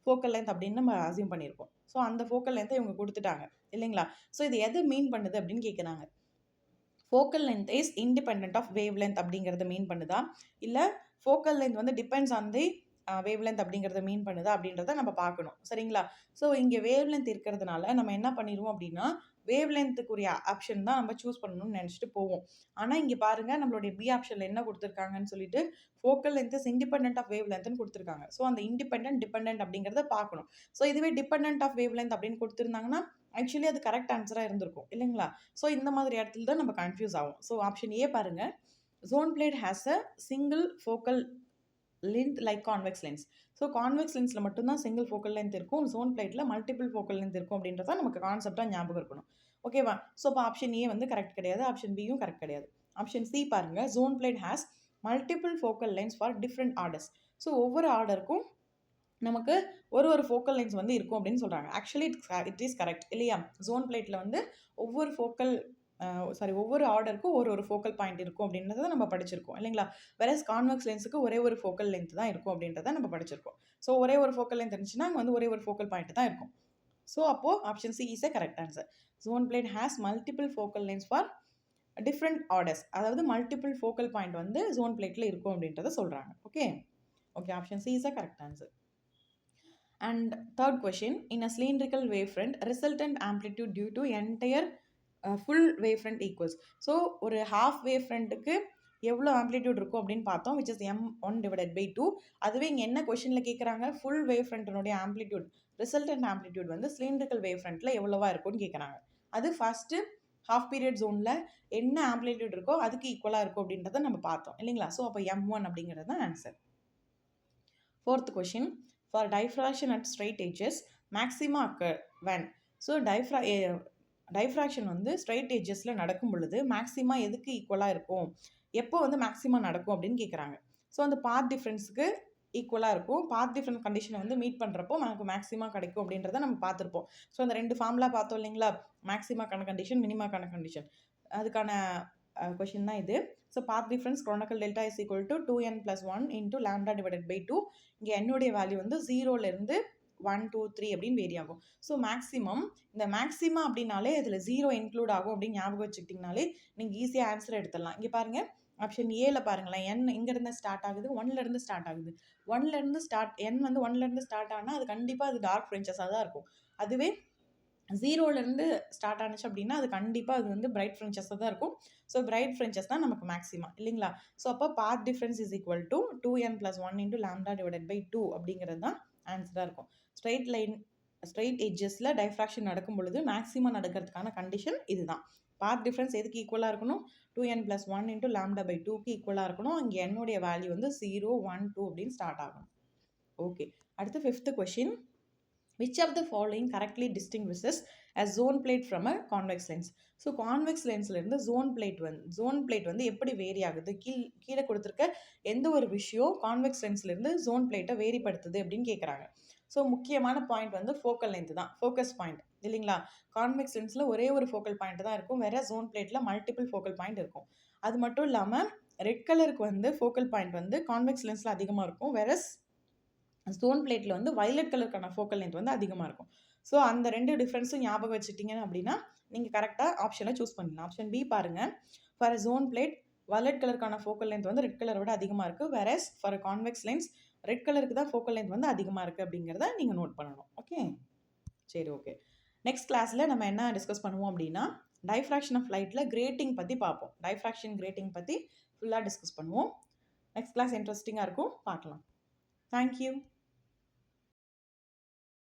ஃபோக்கல் லென்த் அப்படின்னு நம்ம அசியூம் பண்ணியிருக்கோம். ஸோ அந்த ஃபோக்கல் லென்த்தை இவங்க கொடுத்துட்டாங்க, இல்லைங்களா? ஸோ இது எது மீன் பண்ணுது அப்படின்னு கேட்குறாங்க. Focal length is independent of wavelength அப்படிங்கிறத மீன் பண்ணுதா, இல்லை ஃபோக்கல் லென்த் வந்து depends on the wavelength அப்படிங்கிறத மீன் பண்ணுதா அப்படின்றத நம்ம பார்க்கணும், சரிங்களா? ஸோ இங்கே வேவ் லென்த் இருக்கிறதுனால நம்ம என்ன பண்ணிடுவோம் அப்படின்னா வேவ் லென்த்துக்குரிய ஆப்ஷன் தான் நம்ம சூஸ் பண்ணணும்னு நினச்சிட்டு போவோம். ஆனால் இங்கே பாருங்கள், நம்மளுடைய பி ஆப்ஷனில் என்ன கொடுத்துருக்காங்கன்னு சொல்லிட்டு focal length is independent of wave லென்த்னு கொடுத்துருக்காங்க. ஸோ அந்த டிபெண்ட் அப்படிங்கிறத பார்க்கணும். ஸோ இதுவே டிபெண்ட் ஆஃப் வேவ் லென்த் அப்படின்னு கொடுத்துருந்தாங்கன்னா ஆக்சுவலி அது கரெக்ட் ஆன்சராக இருந்திருக்கும், இல்லைங்களா? ஸோ இந்த மாதிரி இடத்துல தான் நம்ம கன்ஃபியூஸ் ஆகும். ஸோ ஆப்ஷன் ஏ பாருங்கள், zone plate has a single focal length like convex lens. So convex லென்ஸில் மட்டும்தான் சிங்கிள் ஃபோக்கல் லென்த் இருக்கும், ஜோன் பிளேட்டில் மல்டிபிள் ஃபோக்கல் லென்த் இருக்கும் அப்படின்றத நமக்கு கான்செப்டாக ஞாபகம் இருக்கணும், ஓகேவா? ஸோ இப்போ ஆப்ஷன் ஏ வந்து கரெக்ட் கிடையாது, ஆப்ஷன் பியும் கரெக்ட் கிடையாது. ஆப்ஷன் சி பாருங்கள், zone plate has multiple focal lengths for different orders. ஸோ ஒவ்வொரு ஆர்டருக்கும் நமக்கு ஒரு ஃபோக்கல் லென்ஸ் வந்து இருக்கும் அப்படின்னு சொல்கிறாங்க. ஆக்சுவலி இட் இஸ் கரெக்ட், இல்லையா? ஜோன் பிளேட்டில் வந்து ஒவ்வொரு ஆர்டருக்கும் ஒரு ஃபோக்கல் பாயிண்ட் இருக்கும் அப்படின்றத நம்ம படிச்சிருக்கோம், இல்லைங்களா? வேறஸ் கான்வெக்ஸ் லென்ஸுக்கு ஒரே ஒரு ஃபோக்கல் லென்த் தான் இருக்கும் அப்படின்றத நம்ம படிச்சிருக்கோம். ஸோ ஒரே ஒரு ஃபோக்கல் லென்த் இருந்துச்சுன்னா அங்கே வந்து ஒரே ஒரு ஃபோக்கல் பாயிண்ட் தான் இருக்கும். ஸோ அப்போது option C is a correct answer. Zone plate has multiple focal lengths for different orders, அதாவது மல்டிபிள் ஃபோக்கல் பாயிண்ட் வந்து ஜோன் பிளேட்டில் இருக்கும் அப்படின்றத சொல்கிறாங்க. Okay, option C is a correct answer. And third question, in a cylindrical wavefront, resultant amplitude due to entire full wavefront equals. So ஒரு half வேவ்ஃப்ரண்ட்டுக்கு எவ்வளோ amplitude இருக்கும் அப்படின்னு பார்த்தோம், which is m1 divided by 2. அதுவே இங்கே என்ன கொஷனில் கேட்குறாங்க, ஃபுல் வேவ்ஃப்ரண்ட்டினுடைய ஆம்ப்ளிடியூட், ரிசல்டன்ட் ஆம்ப்ளிடியூட் வந்து சிலிண்ட்ரிக்கல் வேவ்ஃப்ரண்ட்டில் எவ்வளோவா இருக்கும்னு கேட்குறாங்க. அது ஃபஸ்ட்டு ஹாஃப் பீரியட் ஜோனில் என்ன ஆம்ப்ளிடியூட் இருக்கோ அதுக்கு ஈக்குவலாக இருக்கும் அப்படின்றத நம்ம பார்த்தோம், இல்லைங்களா? ஸோ அப்போ m1 அப்படிங்கிறது தான் answer. Fourth question, for diffraction at straight edges maxima occur when. So diffraction வந்து ஸ்ட்ரைட் எட்ஜஸில் நடக்கும் பொழுது மேக்ஸிமா எதுக்கு ஈக்குவலாக இருக்கும், எப்போ வந்து மேக்ஸிமா நடக்கும் அப்படின்னு கேட்குறாங்க. ஸோ அந்த பாத் டிஃப்ரென்ஸுக்கு ஈக்குவலாக இருக்கும். பாத் டிஃப்ரென்ஸ் கண்டிஷனை வந்து மீட் பண்ணுறப்போ நமக்கு மேக்ஸிமா கிடைக்கும் அப்படின்றத நம்ம பார்த்துருப்போம். ஸோ அந்த ரெண்டு ஃபார்முலா பார்த்தோம், இல்லைங்களா? மேக்ஸிமாக்கான கண்டிஷன், மினிமாக்கான கண்டிஷன், அதுக்கான கொஷின் தான் இது. ஸோ பாத் டிஃப்ரென்ஸ் க்ரோனக்கல் delta is equal to 2n + 1 into lambda divided by 2. இங்கே என்னுடைய வேல்யூ வந்து 0லேருந்து 1, 2, 3 அப்படின்னு வேரி ஆகும். ஸோ மேக்ஸிமம், இந்த மேக்ஸிமா அப்படின்னாலே அதில் 0 இன்க்ளூட் ஆகும் அப்படின்னு ஞாபகம் வச்சுக்கிட்டிங்கனாலே நீங்கள் ஈஸியாக ஆன்சர் எடுத்துடலாம். இங்கே பாருங்கள், ஆப்ஷன் ஏல பாருங்களேன், n இங்கேருந்து ஸ்டார்ட் ஆகுது, 1லேருந்து ஸ்டார்ட் ஆகுது. 1லேருந்து n வந்து 1லேருந்து ஸ்டார்ட் ஆனால் அது கண்டிப்பாக அது டார்க் ஃப்ரென்ச்சஸாக தான் இருக்கும். அதுவே 0லேருந்து ஸ்டார்ட் ஆனிச்சு அப்படின்னா அது கண்டிப்பாக அது வந்து பிரைட் ஃப்ரென்ச்சஸாக தான் இருக்கும். ஸோ பிரைட் ஃப்ரென்ச்சஸ் தான் நமக்கு மேக்ஸிமா, இல்லைங்களா? ஸோ அப்போ path difference is equal to 2n + 1 into lambda divided by 2 அப்படிங்கிறது தான் ஆன்சராக இருக்கும். ஸ்ட்ரைட் எட்ஜஸில் டைஃப்ராக்ஷன் நடக்கும் பொழுது மேக்ஸிமா நடக்கிறதுக்கான கண்டிஷன் இதுதான். பாத் டிஃப்ரென்ஸ் எதுக்கு ஈக்குவலாக இருக்கணும், 2n + 1 இன்டூ லாம்டா பை 2க்கு ஈக்குவலாக இருக்கணும். இங்கே என்னுடைய வேல்யூ வந்து 0, 1, 2 அப்படின்னு ஸ்டார்ட் ஆகணும். ஓகே. அடுத்து 5th question. Which of the following correctly distinguishes a zone plate from a convex lens? So convex லென்ஸ்லேருந்து ஜோன் பிளேட் வந்து எப்படி வேரி ஆகுது? கீழே கொடுத்துருக்க எந்த ஒரு விஷயம் கான்வெக்ஸ் லென்ஸ்லேருந்து ஜோன் பிளேட்டை வேரிப்படுத்துது அப்படின்னு கேட்குறாங்க. ஸோ முக்கியமான பாயிண்ட் வந்து ஃபோக்கல் லென்த் தான், ஃபோக்கஸ் பாயிண்ட் இல்லைங்களா? கான்வெக்ஸ் லென்ஸில் ஒரே ஒரு ஃபோக்கல் பாயிண்ட் தான் இருக்கும், வேற ஜோன் பிளேட்டில் மல்டிபிள் ஃபோக்கல் பாயிண்ட் இருக்கும். அது மட்டும் இல்லாமல் ரெட் கலருக்கு வந்து ஃபோக்கல் பாயிண்ட் வந்து கான்வெக்ஸ் லென்ஸில் அதிகமாக இருக்கும், வேற ஜோன் பிளேட்டில் வந்து வயலட் கலருக்கான ஃபோக்கல் லென்த் வந்து அதிகமாக இருக்கும். ஸோ அந்த 2 டிஃப்ரென்ஸும் ஞாபகம் வச்சுட்டிங்க அப்படின்னா நீங்கள் கரெக்டாக ஆப்ஷனை சூஸ் பண்ணிடலாம். ஆப்ஷன் பி பாருங்கள். For a zone plate violet கலருக்கான ஃபோக்கல் லென்த் வந்து ரெட் கலரை விட அதிகமாக இருக்குது, whereas for a convex lens red கலருக்கு தான் ஃபோக்கல் லென்த் வந்து அதிகமாக இருக்குது அப்படிங்கிறத நீங்கள் நோட் பண்ணணும். ஓகே, சரி, ஓகே. நெக்ஸ்ட் கிளாஸில் நம்ம என்ன டிஸ்கஸ் பண்ணுவோம் அப்படின்னா டைஃப்ராக்ஷன் ஆஃப் லைட்டில் கிரேட்டிங் பற்றி பார்ப்போம். டைஃப்ராக்ஷன் கிரேட்டிங் பற்றி ஃபுல்லாக டிஸ்கஸ் பண்ணுவோம். நெக்ஸ்ட் கிளாஸ் இன்ட்ரெஸ்டிங்காக இருக்கும், பார்க்கலாம். தேங்க்யூ.